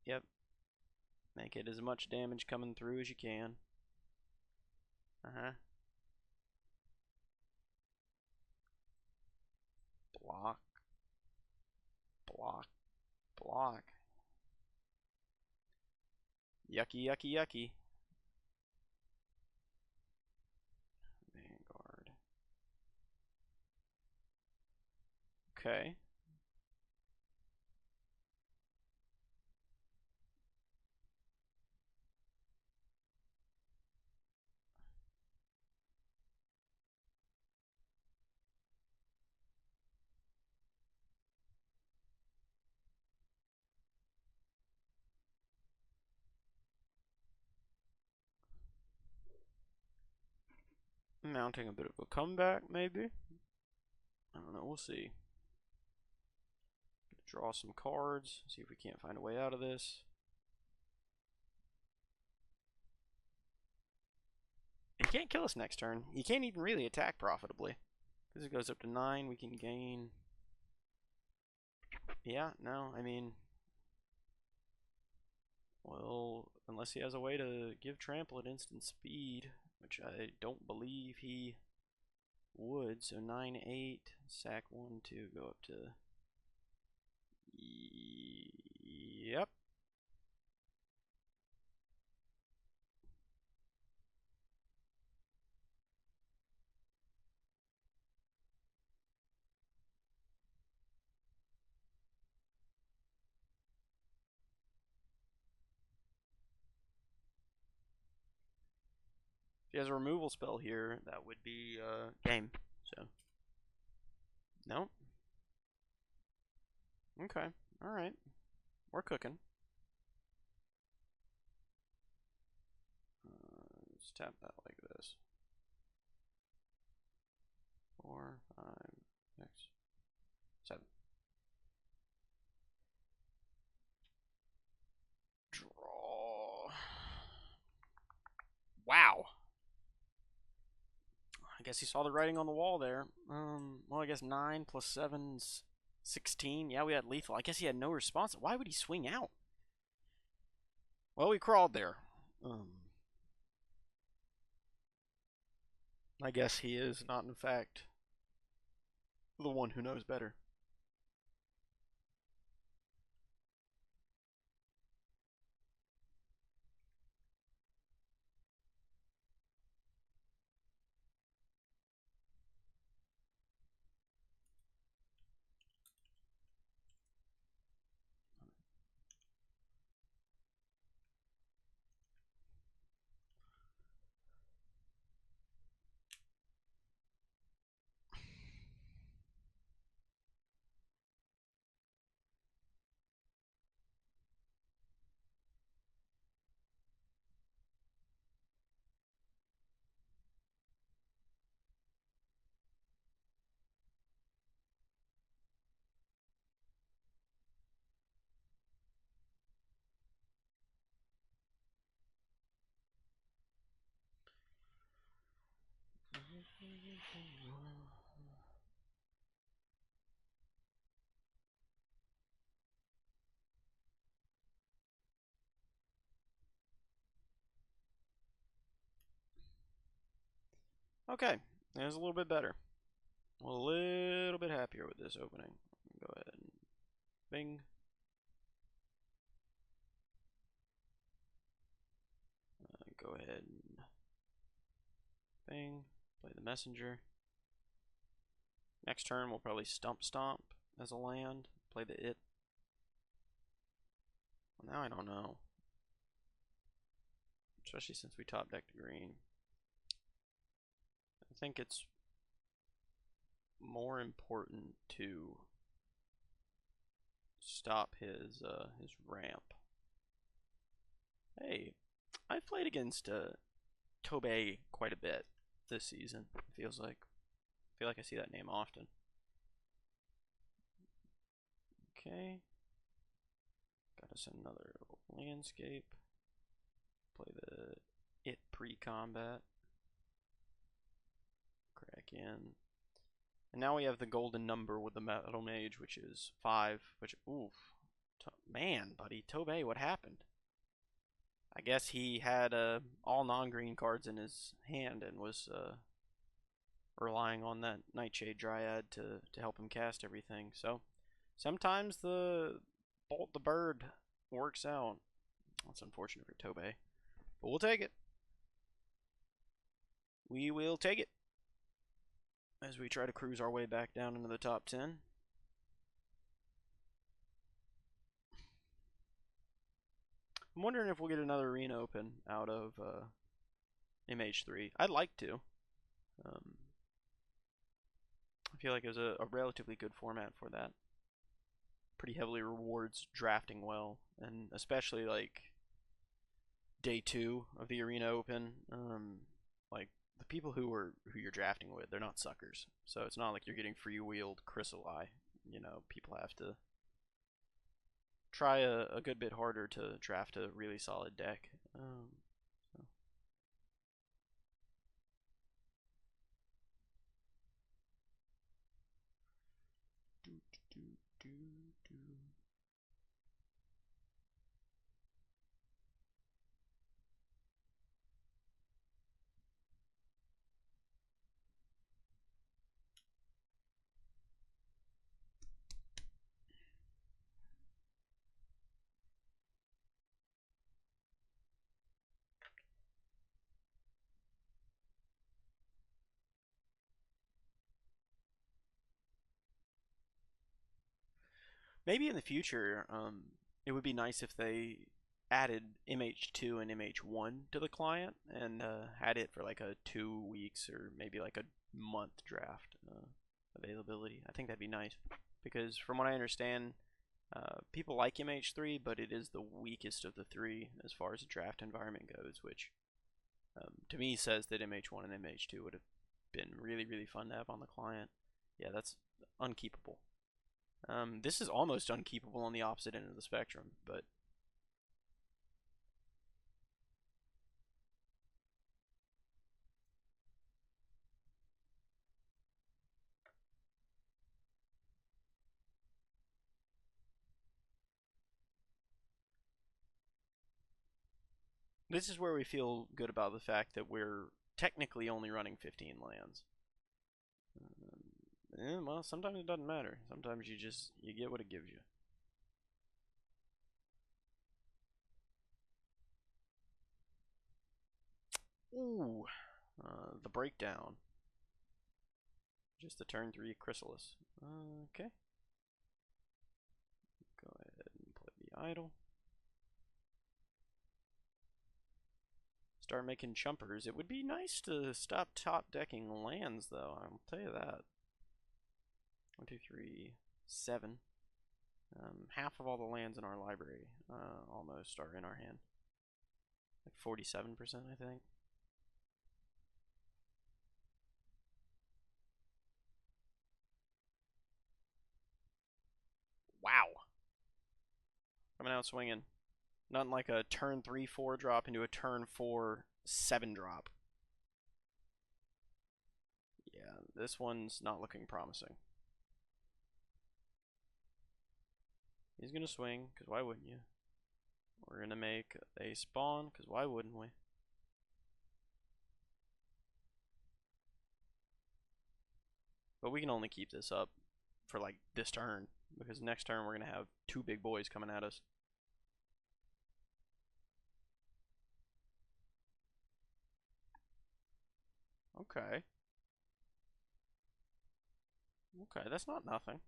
Yep. Make it as much damage coming through as you can. Block. Block. Block. Yucky, yucky, yucky. Vanguard. Okay. Mounting a bit of a comeback, maybe? I don't know, we'll see. Draw some cards. See if we can't find a way out of this. He can't kill us next turn. He can't even really attack profitably. Because it goes up to 9, we can gain... Yeah, no, I mean... Well, unless he has a way to give Trample at instant speed, which I don't believe he would. So 9, 8, sack 1, 2, go up to... Yep. If he has a removal spell here, that would be game. So, nope. Okay, alright. We're cooking. Let's tap that like this. 4, 5, 6, 7. Draw. Wow. I guess he saw the writing on the wall there. Well, I guess 9 plus 7's 16. Yeah, we had lethal. I guess he had no response. Why would he swing out? Well, we crawled there. I guess he is not, in fact, the one who knows better. Okay, that's a little bit better. A little bit happier with this opening. Go ahead and bing. Go ahead and bing. Play the messenger. Next turn we'll probably stump stomp as a land. Play the it. Well, now I don't know. Especially since we top decked green. I think it's more important to stop his ramp. Hey, I've played against Tobey quite a bit this season. It feels like. I feel like I see that name often. Okay. Got us another landscape. Play the it pre-combat. Crack in. And now we have the golden number with the Metal Mage, which is 5. Which, oof. Man, buddy. Tobey, what happened? I guess he had all non-green cards in his hand and was relying on that Nightshade Dryad to help him cast everything. So sometimes the Bolt the Bird works out. That's unfortunate for Tobey, but we'll take it. We will take it as we try to cruise our way back down into the top 10. I'm wondering if we'll get another arena open out of MH3. I'd like to. I feel like it was a relatively good format for that. Pretty heavily rewards drafting well, and especially like day 2 of the arena open. Like the people who you're drafting with, they're not suckers. So it's not like you're getting free wheeled Chrysalai. You know, people have to try a good bit harder to draft a really solid deck. So. Do, do, do, do. Maybe in the future, it would be nice if they added MH2 and MH1 to the client and had it for like a 2 weeks or maybe like a month draft availability. I think that'd be nice because from what I understand, people like MH3, but it is the weakest of the three as far as the draft environment goes, which to me says that MH1 and MH2 would have been really, really fun to have on the client. Yeah, that's unkeepable. This is almost unkeepable on the opposite end of the spectrum, but this is where we feel good about the fact that we're technically only running 15 lands. Well, sometimes it doesn't matter. Sometimes you get what it gives you. Ooh, the breakdown. Just the turn 3 Chrysalis. Okay. Go ahead and play the idol. Start making chumpers. It would be nice to stop top decking lands, though. I'll tell you that. 1, 2, 3, 7. Half of all the lands in our library almost are in our hand. Like 47%, I think. Wow. Coming out swinging. Nothing like a turn 3 4 drop into a turn 4 7 drop. Yeah, this one's not looking promising. He's going to swing, because why wouldn't you? We're going to make a spawn, because why wouldn't we? But we can only keep this up for like this turn, because next turn we're going to have 2 big boys coming at us. Okay. Okay, that's not nothing.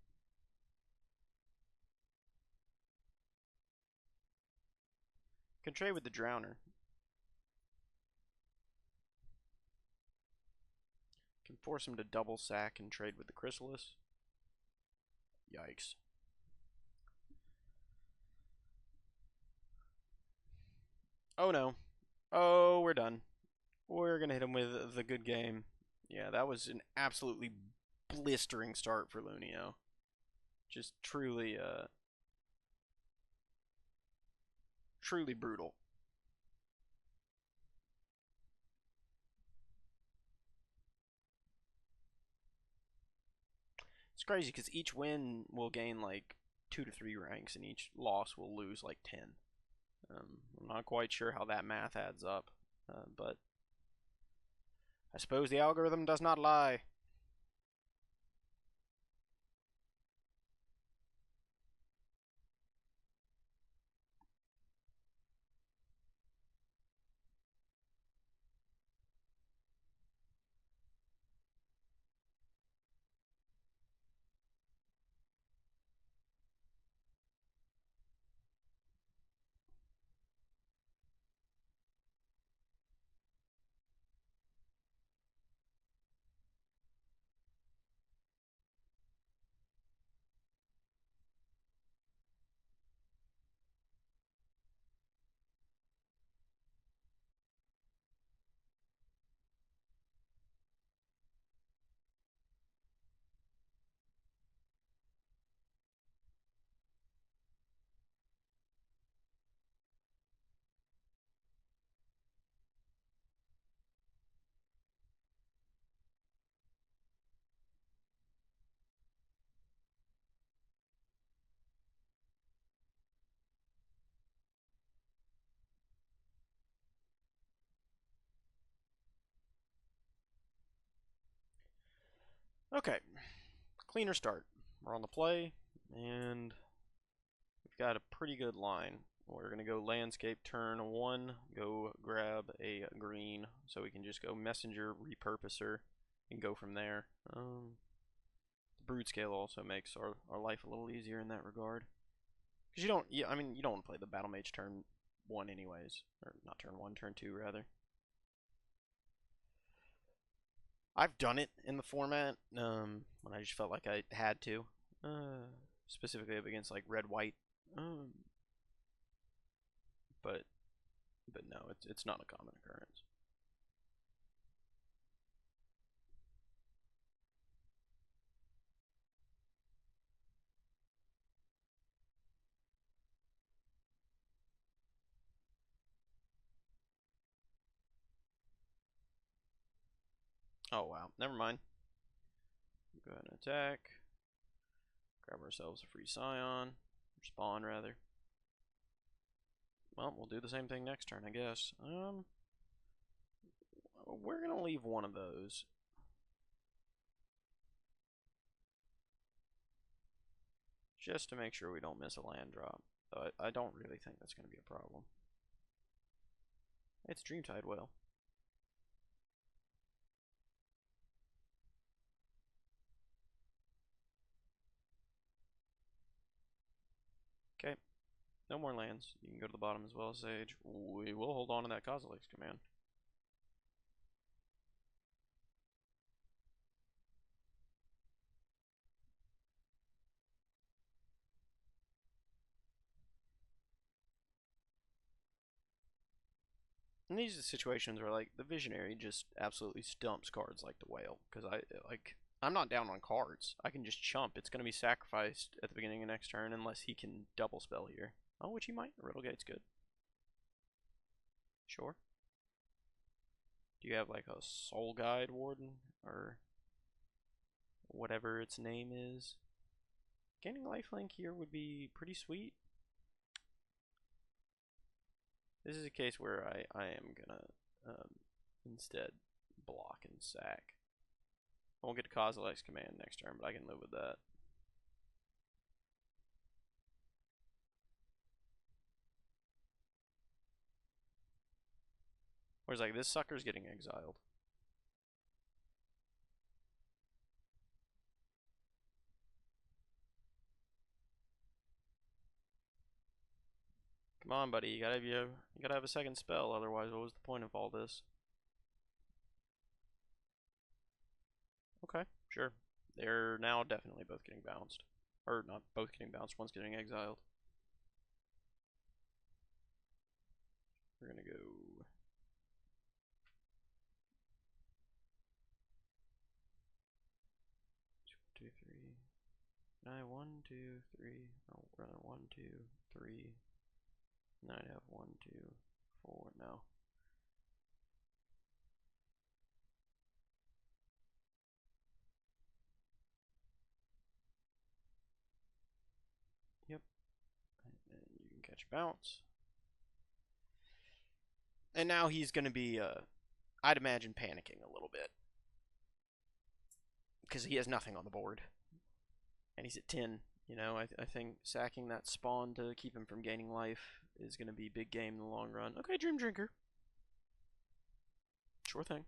Can trade with the Drowner. Can force him to double sack and trade with the Chrysalis. Yikes. Oh no. Oh, we're done. We're going to hit him with the good game. Yeah, that was an absolutely blistering start for Lunio. Just truly, truly brutal. It's crazy because each win will gain like 2 to 3 ranks, and each loss will lose like 10. I'm not quite sure how that math adds up, but I suppose the algorithm does not lie. Okay, cleaner start. We're on the play, and we've got a pretty good line. We're going to go landscape turn 1, go grab a green, so we can just go messenger, repurposer, and go from there. The brood scale also makes our life a little easier in that regard. Because you don't, yeah, I mean, you don't want to play the battle mage turn 1 anyways. Or not turn 1, turn 2 rather. I've done it in the format when I just felt like I had to. Specifically up against like red white. Um, but no, it's not a common occurrence. Oh wow, never mind. Go ahead and attack. Grab ourselves a free scion. Or spawn rather. Well, we'll do the same thing next turn, I guess. We're gonna leave one of those. Just to make sure we don't miss a land drop. Though I don't really think that's gonna be a problem. It's Dreamtide Whale. Okay. No more lands. You can go to the bottom as well as Sage. We will hold on to that Kozilek's command. And these are situations where like the Visionary just absolutely stumps cards like the Whale. Because I'm not down on cards. I can just chump. It's gonna be sacrificed at the beginning of next turn unless he can double spell here. Oh, which he might. Riddlegate's good. Sure. Do you have like a Soul Guide Warden or whatever its name is? Gaining lifelink here would be pretty sweet. This is a case where I am gonna instead block and sack. I won't get a Kozilek's command next turn, but I can live with that. Whereas like this sucker's getting exiled. Come on, buddy, you gotta have a second spell, otherwise what was the point of all this? Okay, sure. They're now definitely both getting bounced. Or not both getting bounced, one's getting exiled. We're gonna go 2, 3. I 1, 2, 3. Oh, rather 1, 2, 3. And I'd have 1, 2, 4 now. Yep. And you can catch a bounce. And now he's going to be, I'd imagine, panicking a little bit. Because he has nothing on the board. And he's at 10. You know, I think sacking that spawn to keep him from gaining life is going to be big game in the long run. Okay, Dream Drinker. Sure thing.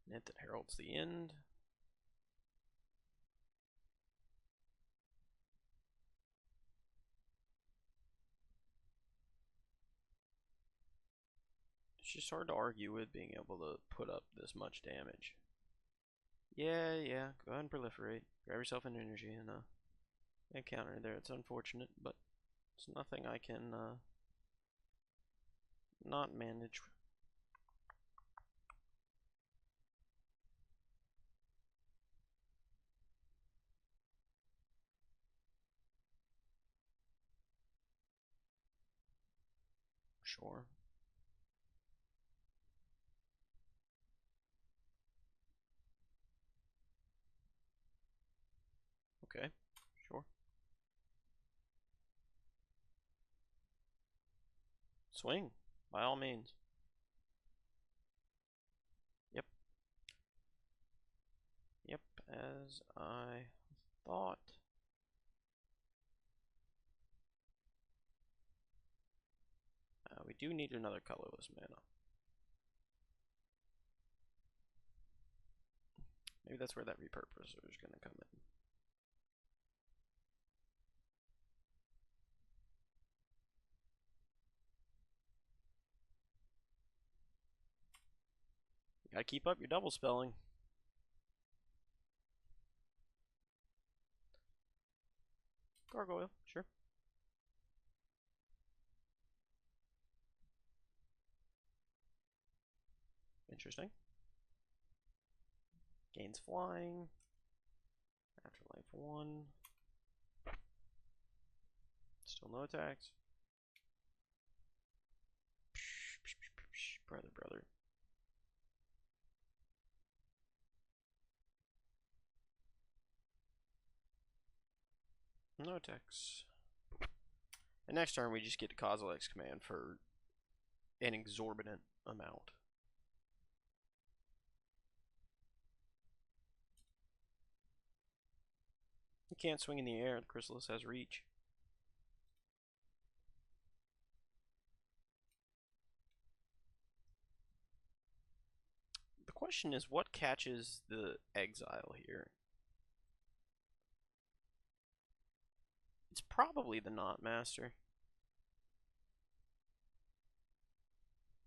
Net that heralds the end. It's just hard to argue with being able to put up this much damage. Yeah, go ahead and proliferate. Grab yourself an energy and counter there. It's unfortunate, but it's nothing I can not manage. Sure. Okay, sure. Swing, by all means. Yep. as I thought. We do need another colorless mana. Maybe that's where that repurposer is going to come in. You gotta keep up your double spelling. Gargoyle, sure. Interesting. Gains flying. Afterlife 1. Still no attacks. Brother. No attacks. And next turn we just get to Kozilek's command for an exorbitant amount. You can't swing in the air, the Chrysalis has reach. The question is, what catches the exile here? It's probably the Knot Master.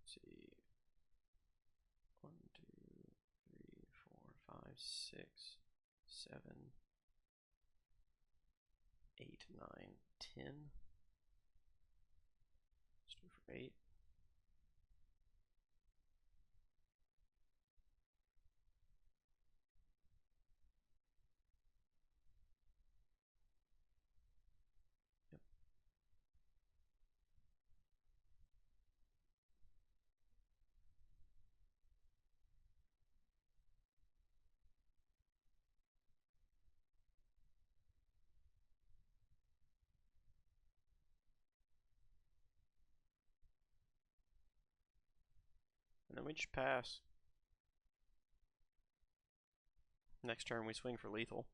Let's see. 1, 2, 3, 4, 5, 6, 7, 8, 9, 10. Let's do for 8. And then we just pass. Next turn we swing for lethal.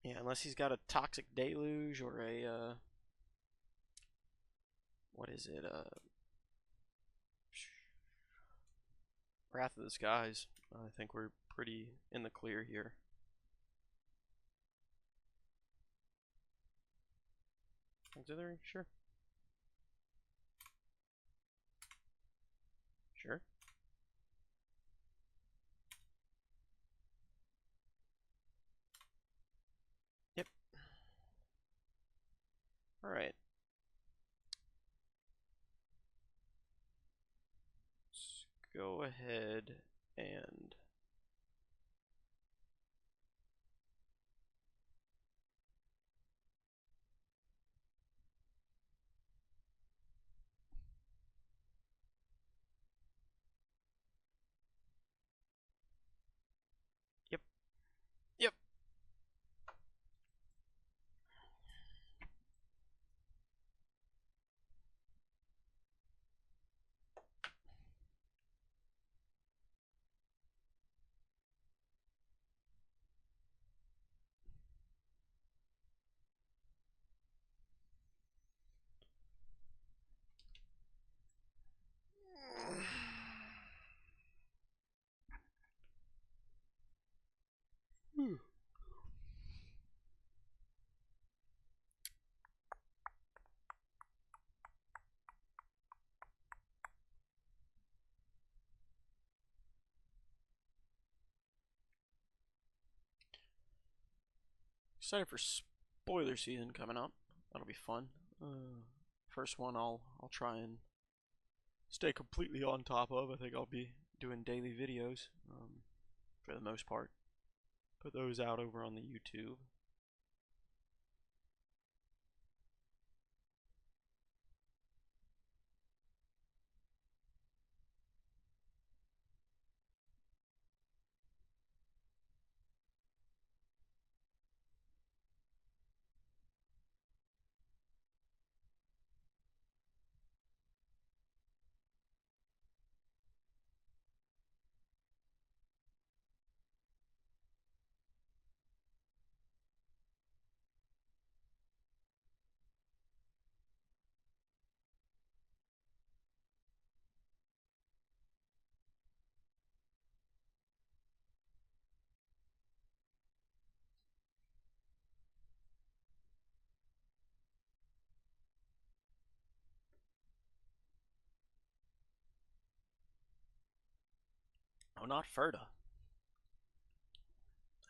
Yeah, unless he's got a Toxic Deluge or a, what is it, Wrath of the Skies. I think we're pretty in the clear here. Auxiliary? Sure. Sure. Yep. Alright. Let's go ahead and Yep. Yep. Excited for spoiler season coming up. That'll be fun. First one I'll try and stay completely on top of. I think I'll be doing daily videos for the most part. Put those out over on the YouTube. Oh, not Ferda.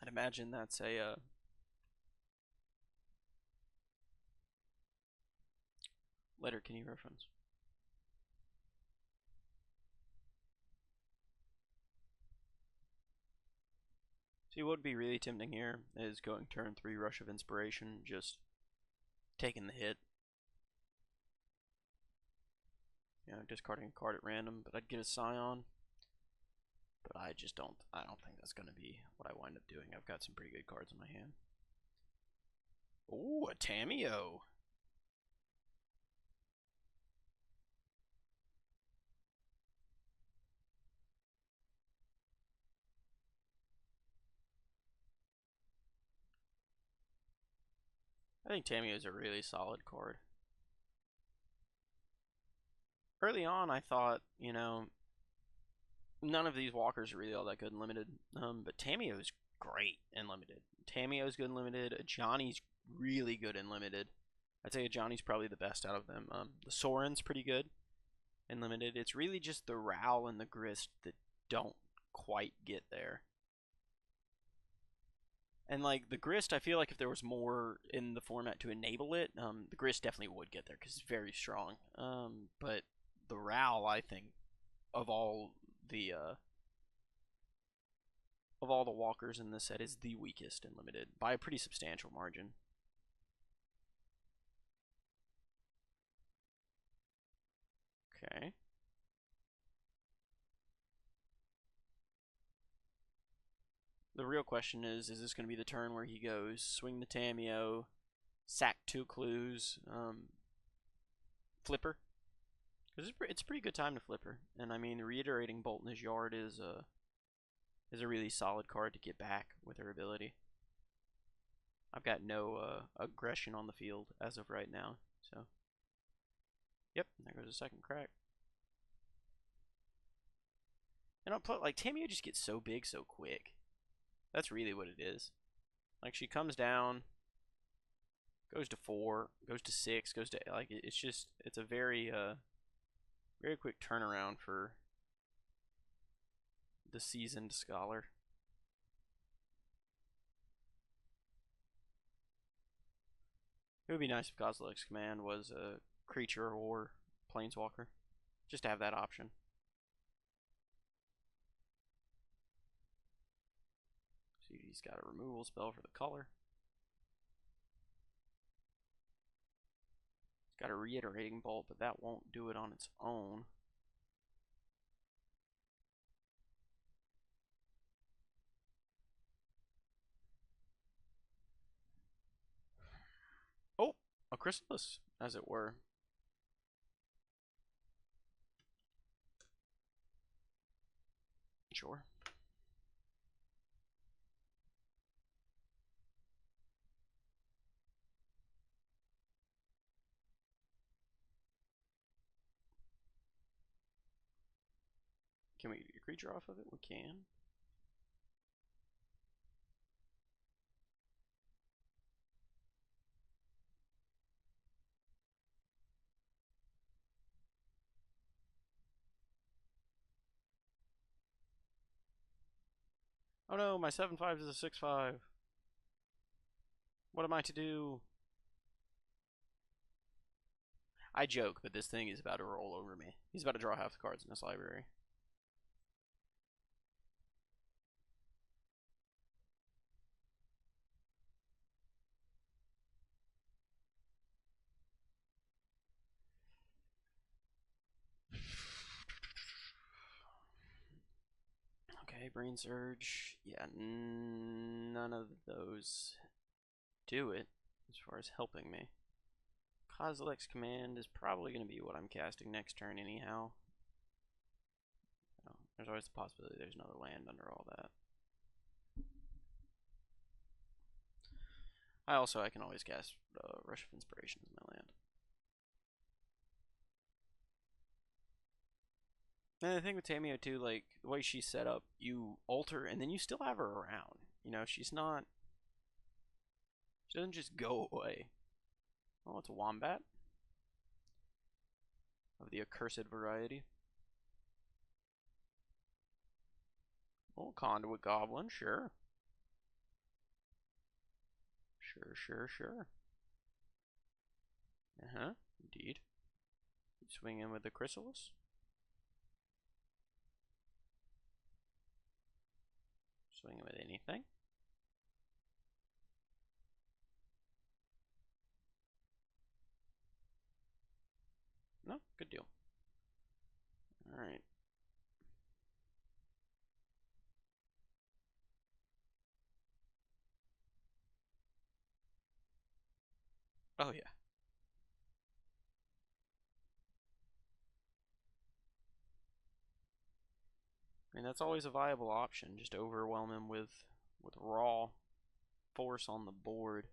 I'd imagine that's a letter can you reference? See, what would be really tempting here is going turn 3 Rush of Inspiration, just taking the hit. You know, discarding a card at random, but I'd get a Scion. But I don't think that's going to be what I wind up doing. I've got some pretty good cards in my hand. Ooh, a Tamiyo. I think Tamiyo is a really solid card. Early on, I thought, you know, none of these walkers are really all that good in limited. But Tamiyo is great in limited. Tamiyo's good in limited. Johnny's really good in limited. I'd say Johnny's probably the best out of them. The Soren's pretty good in limited. It's really just the Ral and the Grist that don't quite get there. And like the Grist, I feel like if there was more in the format to enable it, the Grist definitely would get there because it's very strong. But the Ral, I think, of all the walkers in this set, is the weakest in limited by a pretty substantial margin. Okay. The real question is this going to be the turn where he goes swing the Tamiyo, sack 2 clues, flipper? Because it's a pretty good time to flipper. And I mean, reiterating Bolt in his yard is a really solid card to get back with her ability. I've got no aggression on the field as of right now, so. Yep, there goes a second crack. And I'll put, like, Tamiyo just gets so big so quick. That's really what it is. Like, she comes down, goes to 4, goes to 6, goes to, like, it's just, it's a very quick turnaround for the seasoned scholar. It would be nice if Kozilek's command was a creature or planeswalker, just to have that option. See, he's got a removal spell for the color. He's got a reiterating bolt, but that won't do it on its own. Oh, a chrysalis, as it were. Sure. Can we get a creature off of it? We can. Oh no, my 7/5 is a 6/5. What am I to do? I joke, but this thing is about to roll over me. He's about to draw half the cards in this library. Okay, Brain Surge. Yeah, none of those do it as far as helping me. Kozilek's command is probably going to be what I'm casting next turn anyhow. So, there's always the possibility there's another land under all that. I can always cast Rush of Inspiration as my land. And the thing with Tamiyo too, like the way she's set up, you alter and then you still have her around. You know, she doesn't just go away. Oh, it's a wombat of the accursed variety. Oh, Conduit Goblin, sure. Sure. Uh-huh, indeed. Swing in with the Chrysalis. Swing in with anything. No, good deal. Alright. Oh, yeah. I mean, that's always a viable option. Just overwhelm him with raw force on the board.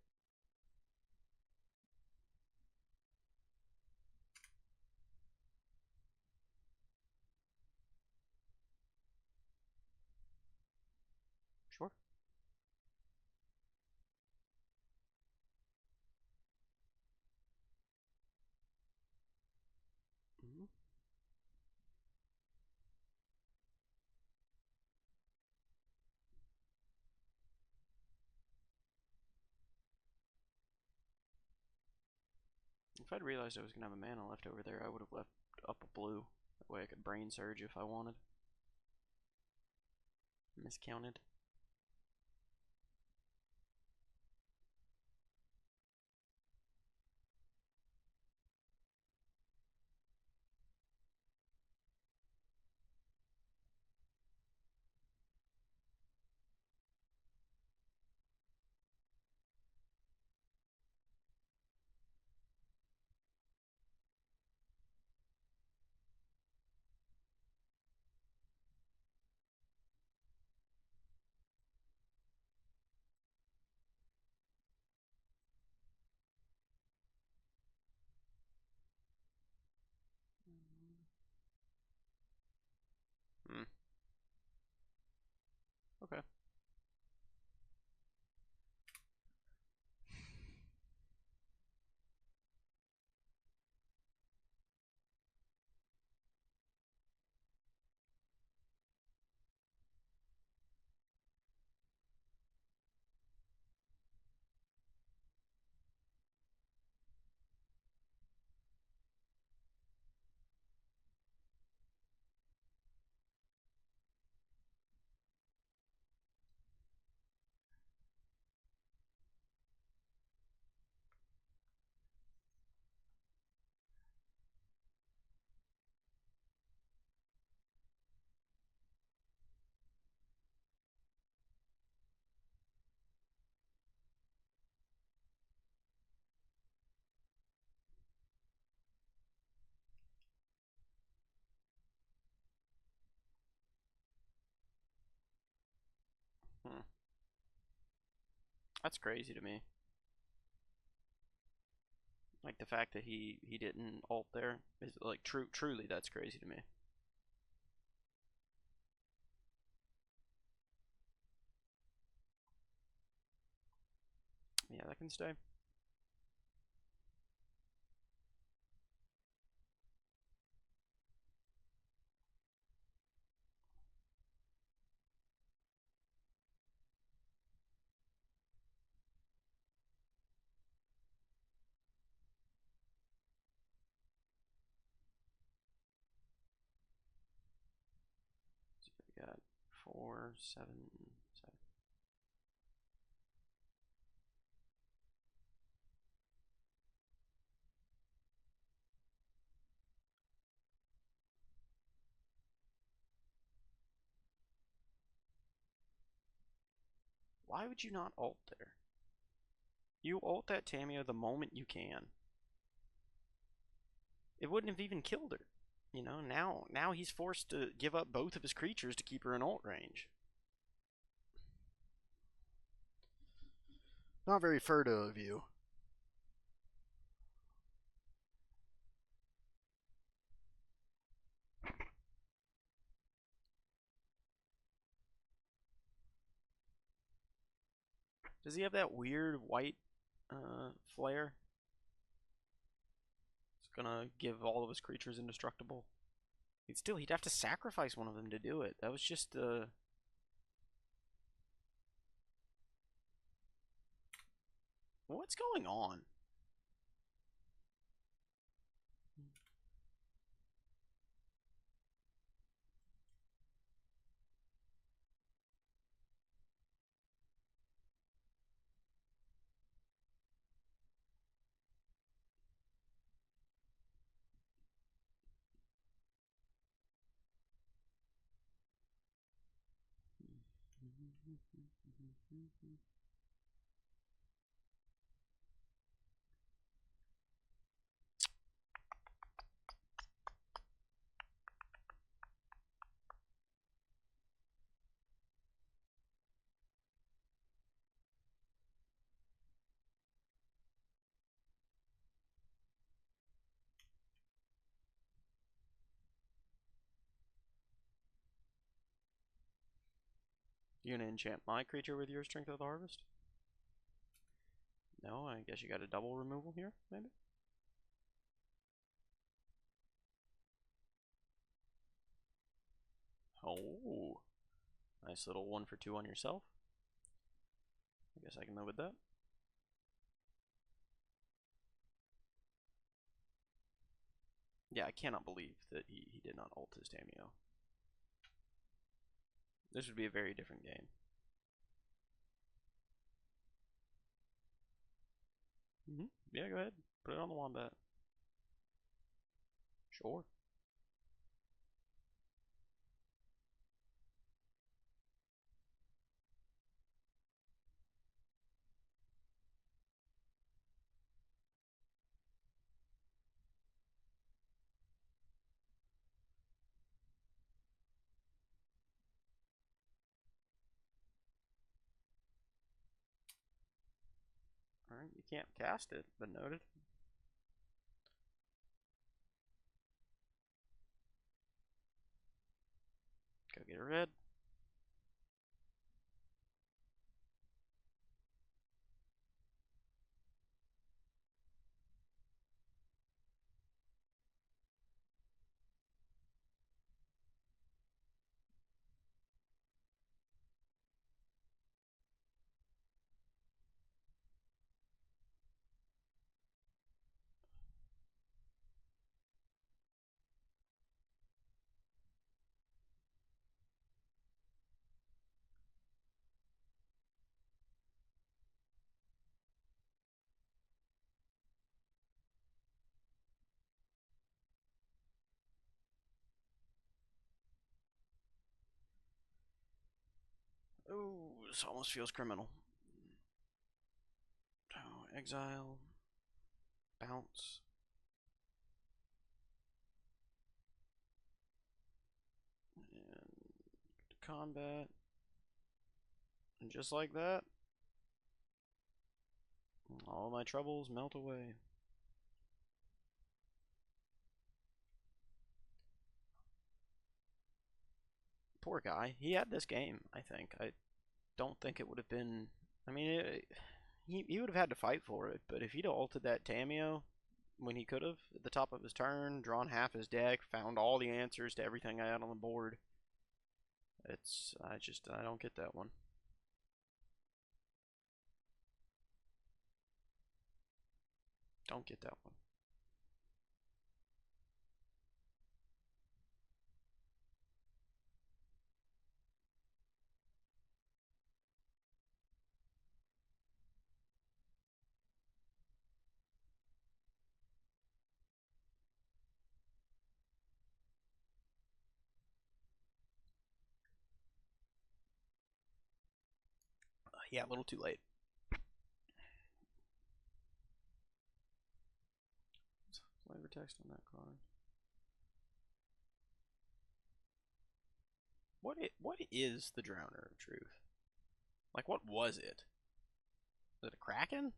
Sure. Mm-hmm. If I'd realized I was going to have a mana left over there, I would have left up a blue. That way I could Brain Surge if I wanted. Miscounted. Hmm. Okay. Hmm. That's crazy to me. Like the fact that he didn't ult there is like truly that's crazy to me. Yeah, that can stay. So we got 4, 7, 7. Why would you not ult there? You ult that Tamio the moment you can. It wouldn't have even killed her. You know, now he's forced to give up both of his creatures to keep her in ult range. Not very furtive of you. Does he have that weird white flare? It's gonna give all of his creatures indestructible. He'd have to sacrifice one of them to do it. That was just What's going on? You gonna enchant my creature with your Strength of the Harvest? No, I guess you got a double removal here, maybe? Oh, nice little 1 for 2 on yourself. I guess I can live with that. Yeah, I cannot believe that he did not ult his Tameo. This would be a very different game. Yeah, go ahead. Put it on the wombat. Sure. Alright, you can't cast it, but noted. Go get a red. Oh, this almost feels criminal. Oh, exile. Bounce. And combat. And just like that, all my troubles melt away. Poor guy. He had this game, I think. I don't think it would have been. I mean, he would have had to fight for it, but if he'd have ulted that Tameo when he could have at the top of his turn, drawn half his deck, found all the answers to everything I had on the board, I don't get that one. Don't get that one. Yeah, a little too late. Flavor text on that card. What is the Drowner of Truth? Like, what was it? Was it a Kraken?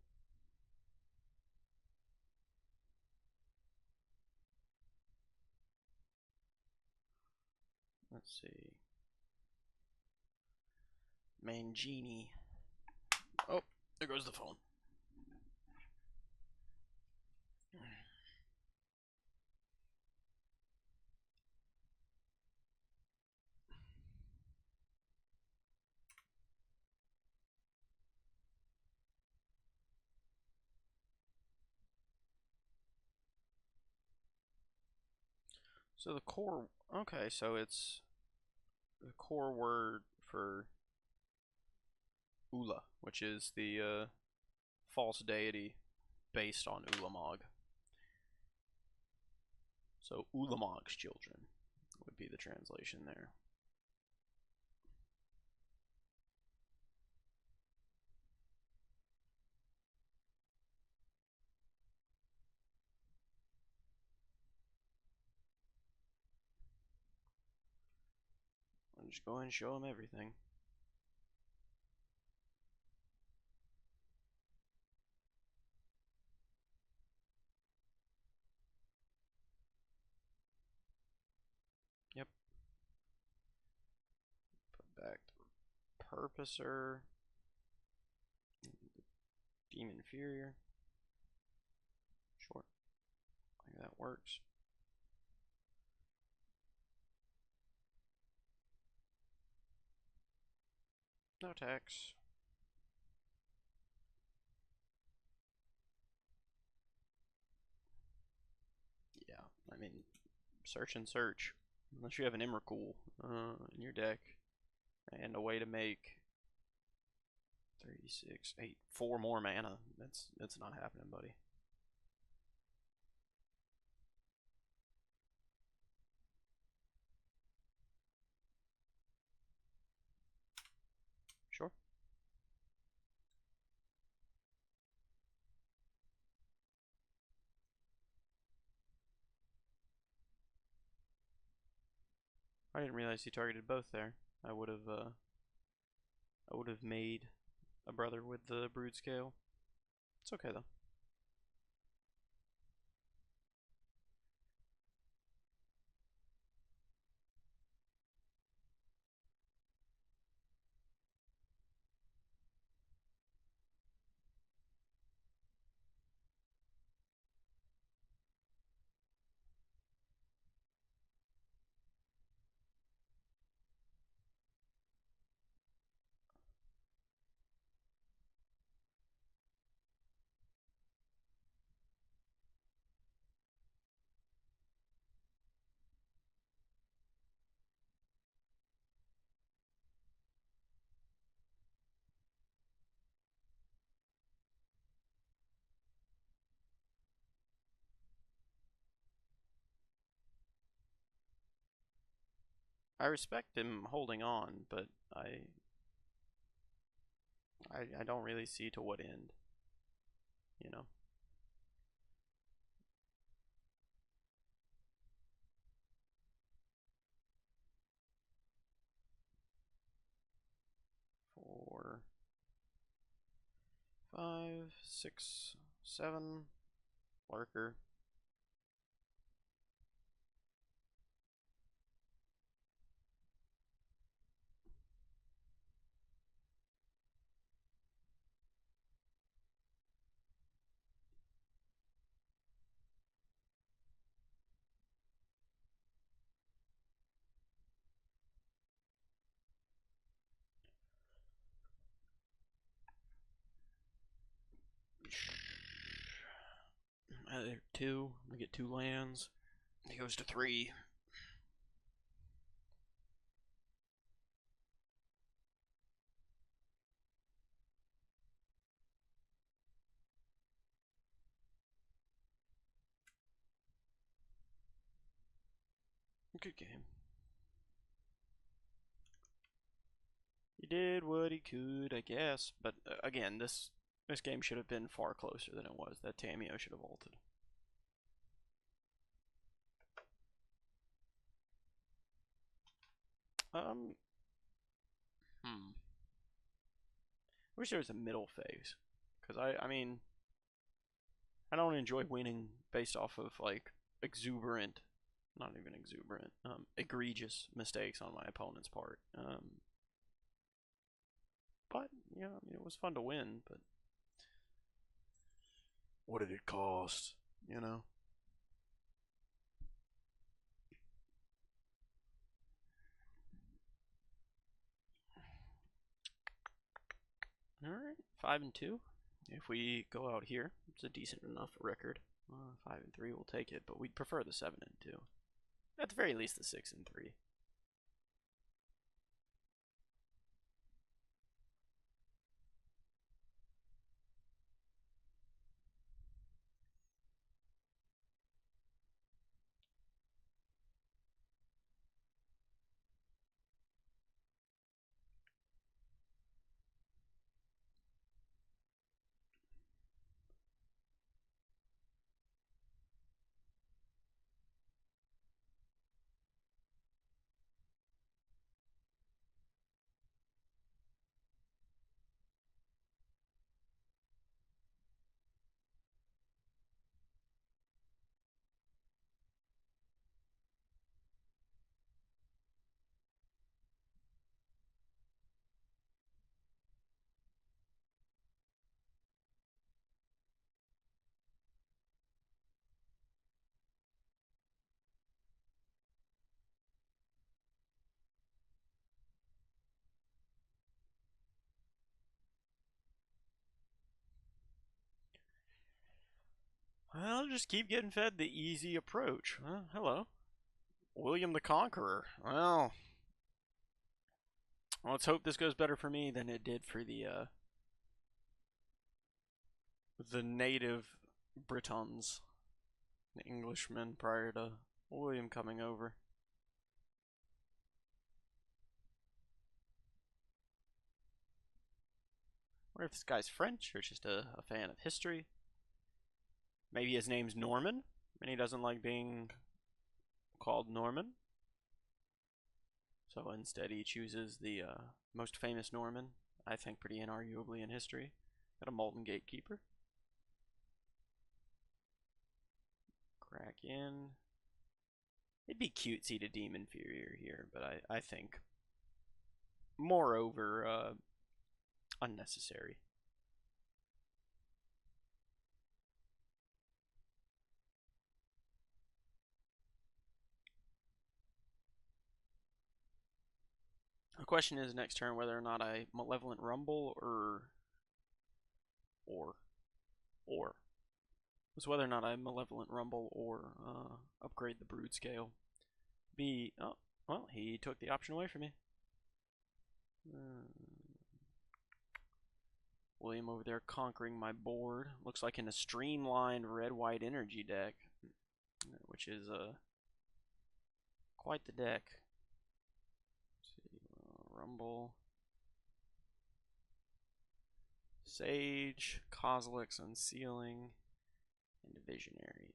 Let's see. Mangini. Oh, there goes the phone. So the core, okay, so it's the core word for Ula, which is the false deity based on Ulamog. So Ulamog's children would be the translation there. I'll just go ahead and show them everything. Yep. Put back the Purposer. Demon Inferior. Sure. I think that works. No tax. Yeah, I mean, search and search. Unless you have an Emrakul in your deck and a way to make 36, 8, 4 more mana. That's not happening, buddy. Sure. I didn't realize he targeted both there. I would have made a brother with the brood scale. It's okay though. I respect him holding on, but I don't really see to what end. You know. Four, 5, 6, 7. Lurker. Two. We get 2 lands. He goes to 3. Good game. He did what he could, I guess. But again, this game should have been far closer than it was. That Tameo should have ulted. Um. Hmm. I wish there was a middle phase, because I mean, I don't enjoy winning based off of like exuberant, not even exuberant, egregious mistakes on my opponent's part. But yeah, I mean, it was fun to win. But what did it cost? You know. All right, 5-2. If we go out here, it's a decent enough record. 5-3, we'll take it, but we'd prefer the 7-2. At the very least, the 6 and 3. Well, just keep getting fed the easy approach. Well, hello. William the Conqueror. Well, let's hope this goes better for me than it did for the native Britons, the Englishmen prior to William coming over. I wonder if this guy's French or just a fan of history. Maybe his name's Norman and he doesn't like being called Norman. So instead he chooses the most famous Norman, I think pretty inarguably in history. Got a Molten Gatekeeper. Crack in. It'd be cutesy to deem inferior here, but I think moreover unnecessary. The question is next turn whether or not I Malevolent Rumble or was whether or not I Malevolent Rumble or upgrade the Brood Scale. Oh, well, he took the option away from me. William over there conquering my board. Looks like in a streamlined red-white energy deck, which is quite the deck. Let's see, Rumble, Sage, Kozilek's Unsealing, and Visionary.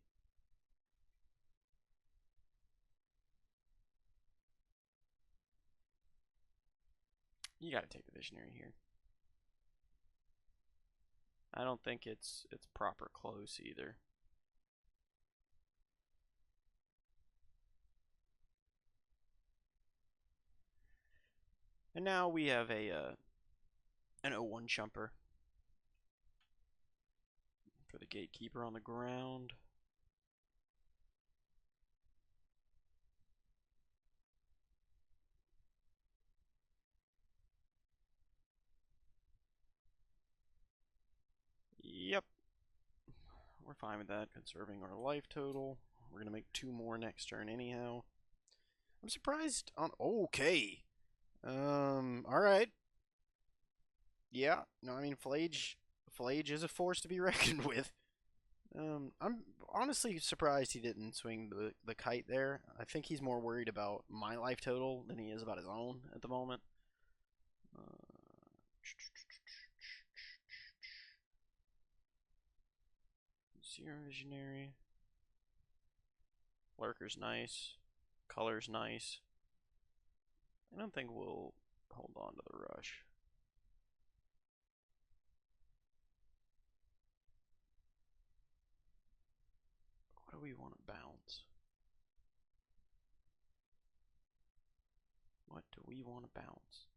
You gotta take the Visionary here. I don't think it's proper close either. And now we have an 0-1 Chumper for the Gatekeeper on the ground. Yep. We're fine with that, conserving our life total. We're going to make 2 more next turn anyhow. I'm surprised on... Okay. Alright. Yeah, no, I mean, Flage is a force to be reckoned with. I'm honestly surprised he didn't swing the kite there. I think he's more worried about my life total than he is about his own at the moment. Zero Visionary. Lurker's nice. Color's nice. I don't think we'll hold on to the rush. What do we want to bounce? What do we want to bounce?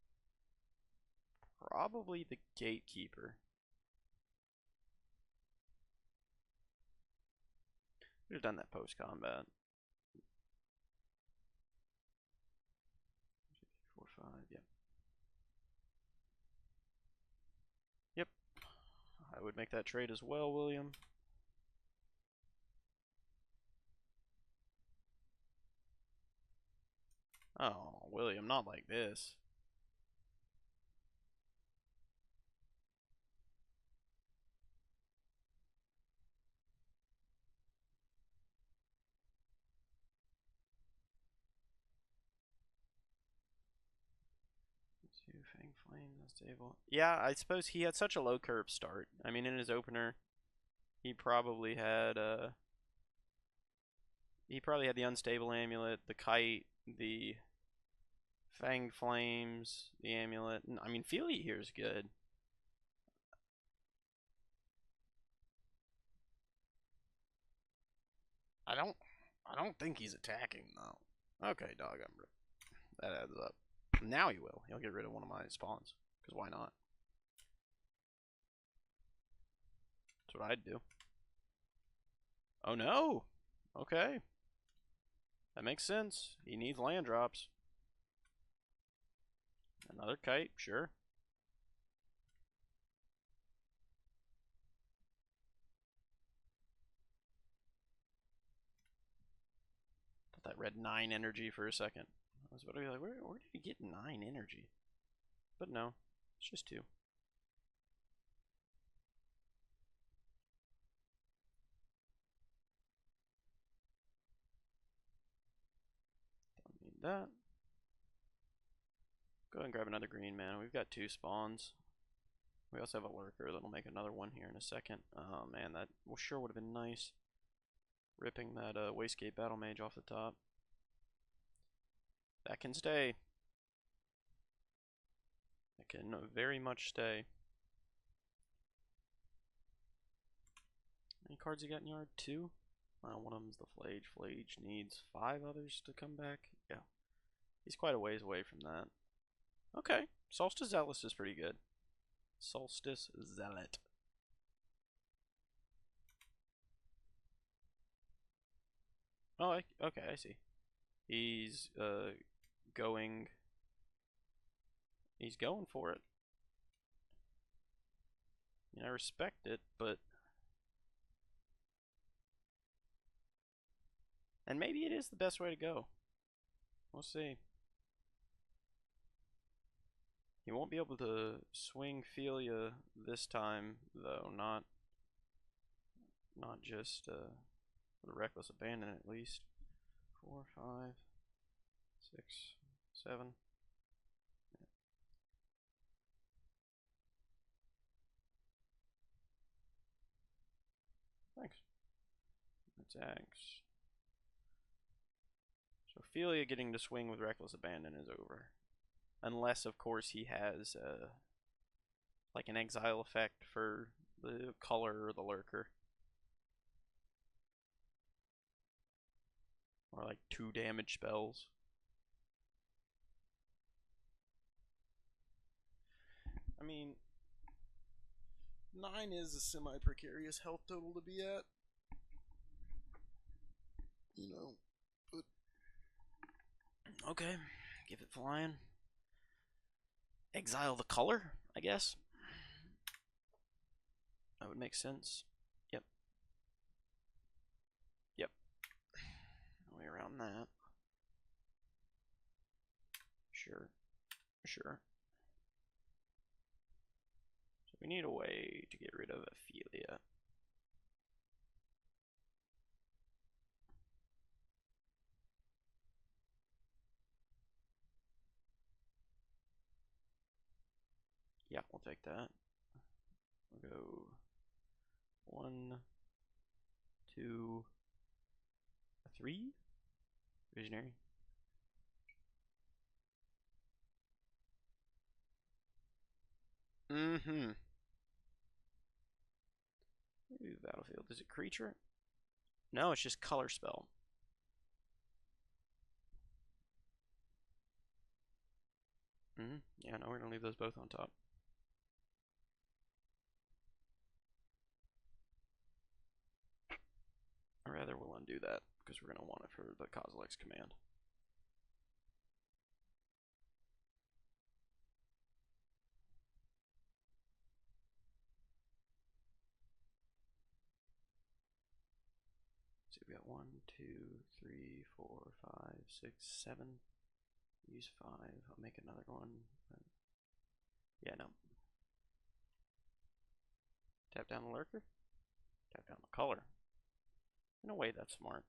Probably the Gatekeeper. Should have done that post-combat. 4, 5, yep. Yep. I would make that trade as well, William. Oh, William, not like this. Two Fang Flame, unstable. Yeah, I suppose he had such a low curve start. I mean, in his opener, he probably had the unstable amulet, the kite, the Fanged Flames, the amulet. I mean, Feely here is good. I don't I don't think he's attacking though. Okay, dog, that adds up. Now he will. He'll get rid of one of my spawns. Because why not? That's what I'd do. Oh no! Okay. That makes sense. He needs land drops. Another kite, sure. Thought that read 9 energy for a second. I was about to be like, where did he get 9 energy? But no, it's just 2. Don't need that. Go ahead and grab another green mana. We've got 2 spawns. We also have a lurker that'll make another one here in a second. Oh man, that sure would have been nice. Ripping that Wastegate Battle Mage off the top. That can stay. That can very much stay. Any cards you got in yard? 2? One of them's the Flage. Flage needs 5 others to come back. Yeah. He's quite a ways away from that. Okay. Solstice Zealous is pretty good. Solstice Zealot. Oh, okay, I see. He's going. He's going for it. I mean, I respect it, but and maybe it is the best way to go. We'll see. He won't be able to swing Felia this time, though. Not just the Reckless Abandon, at least. 4, 5, 6, 7. Yeah. Thanks. Attacks. So Felia getting to swing with Reckless Abandon is over. Unless, of course, he has like an exile effect for the color or the lurker. Or like 2 damage spells. I mean, 9 is a semi-precarious health total to be at. You know, but okay, give it flying. Exile the color, I guess. That would make sense. Yep. Yep. No way around that. Sure. Sure. So we need a way to get rid of Ophelia. Yeah, we'll take that. We'll go 1, 2, 3. Visionary. Mm-hmm. Maybe battlefield. Is it creature? No, it's just color spell. Yeah, no, we're gonna leave those both on top. Or rather, we'll undo that because we're gonna want it for the Kozilek's command. So we got 1, 2, 3, 4, 5, 6, 7. Use 5. I'll make another one. Yeah, no. Tap down the lurker. Tap down the color. In a way, that's smart.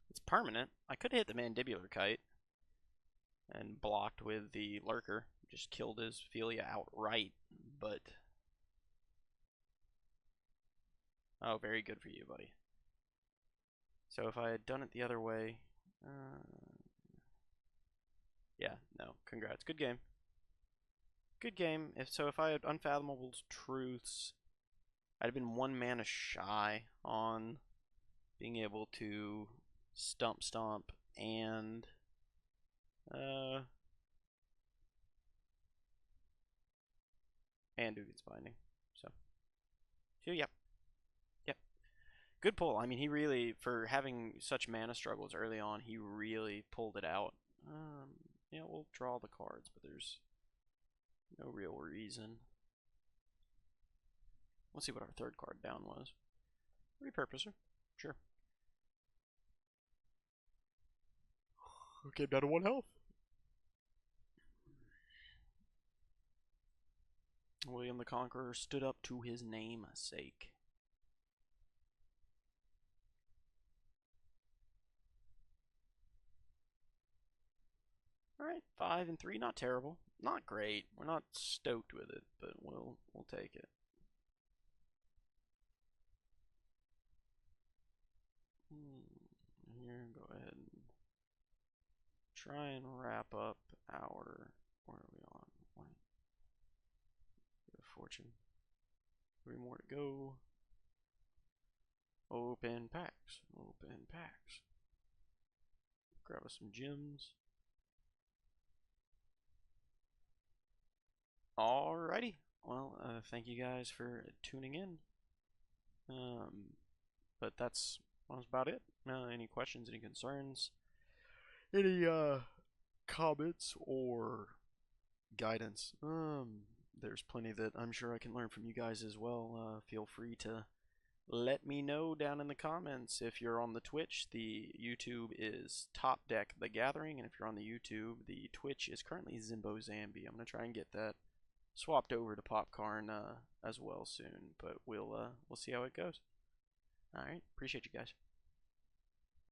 It's permanent. I could have hit the mandibular kite and blocked with the lurker. Just killed his Philia outright, but... Oh, very good for you, buddy. So if I had done it the other way... yeah, no, congrats. Good game. Good game. If I had Unfathomable Truths, I'd have been 1 mana shy on being able to stomp and Dugan's Binding. So yep. Good pull. I mean, he really, for having such mana struggles early on, he really pulled it out. Yeah, we'll draw the cards, but there's no real reason. Let's see what our 3rd card down was. Repurposer. Sure. Okay, down to 1 health. William the Conqueror stood up to his namesake. Alright, 5 and 3, not terrible. Not great. We're not stoked with it, but we'll take it. Here, go ahead and try and wrap up our... Where are we on? Wait. Fortune. 3 more to go. Open packs. Open packs. Grab us some gems. Alrighty. Well, thank you guys for tuning in. But that's about it. Any questions, any concerns, any comments or guidance? There's plenty that I'm sure I can learn from you guys as well. Feel free to let me know down in the comments. If you're on the Twitch, the YouTube is Top Deck The Gathering, and if you're on the YouTube, the Twitch is currently Zimbo Zambi. I'm gonna try and get that swapped over to Popcorn as well soon, but we'll see how it goes. All right, appreciate you guys.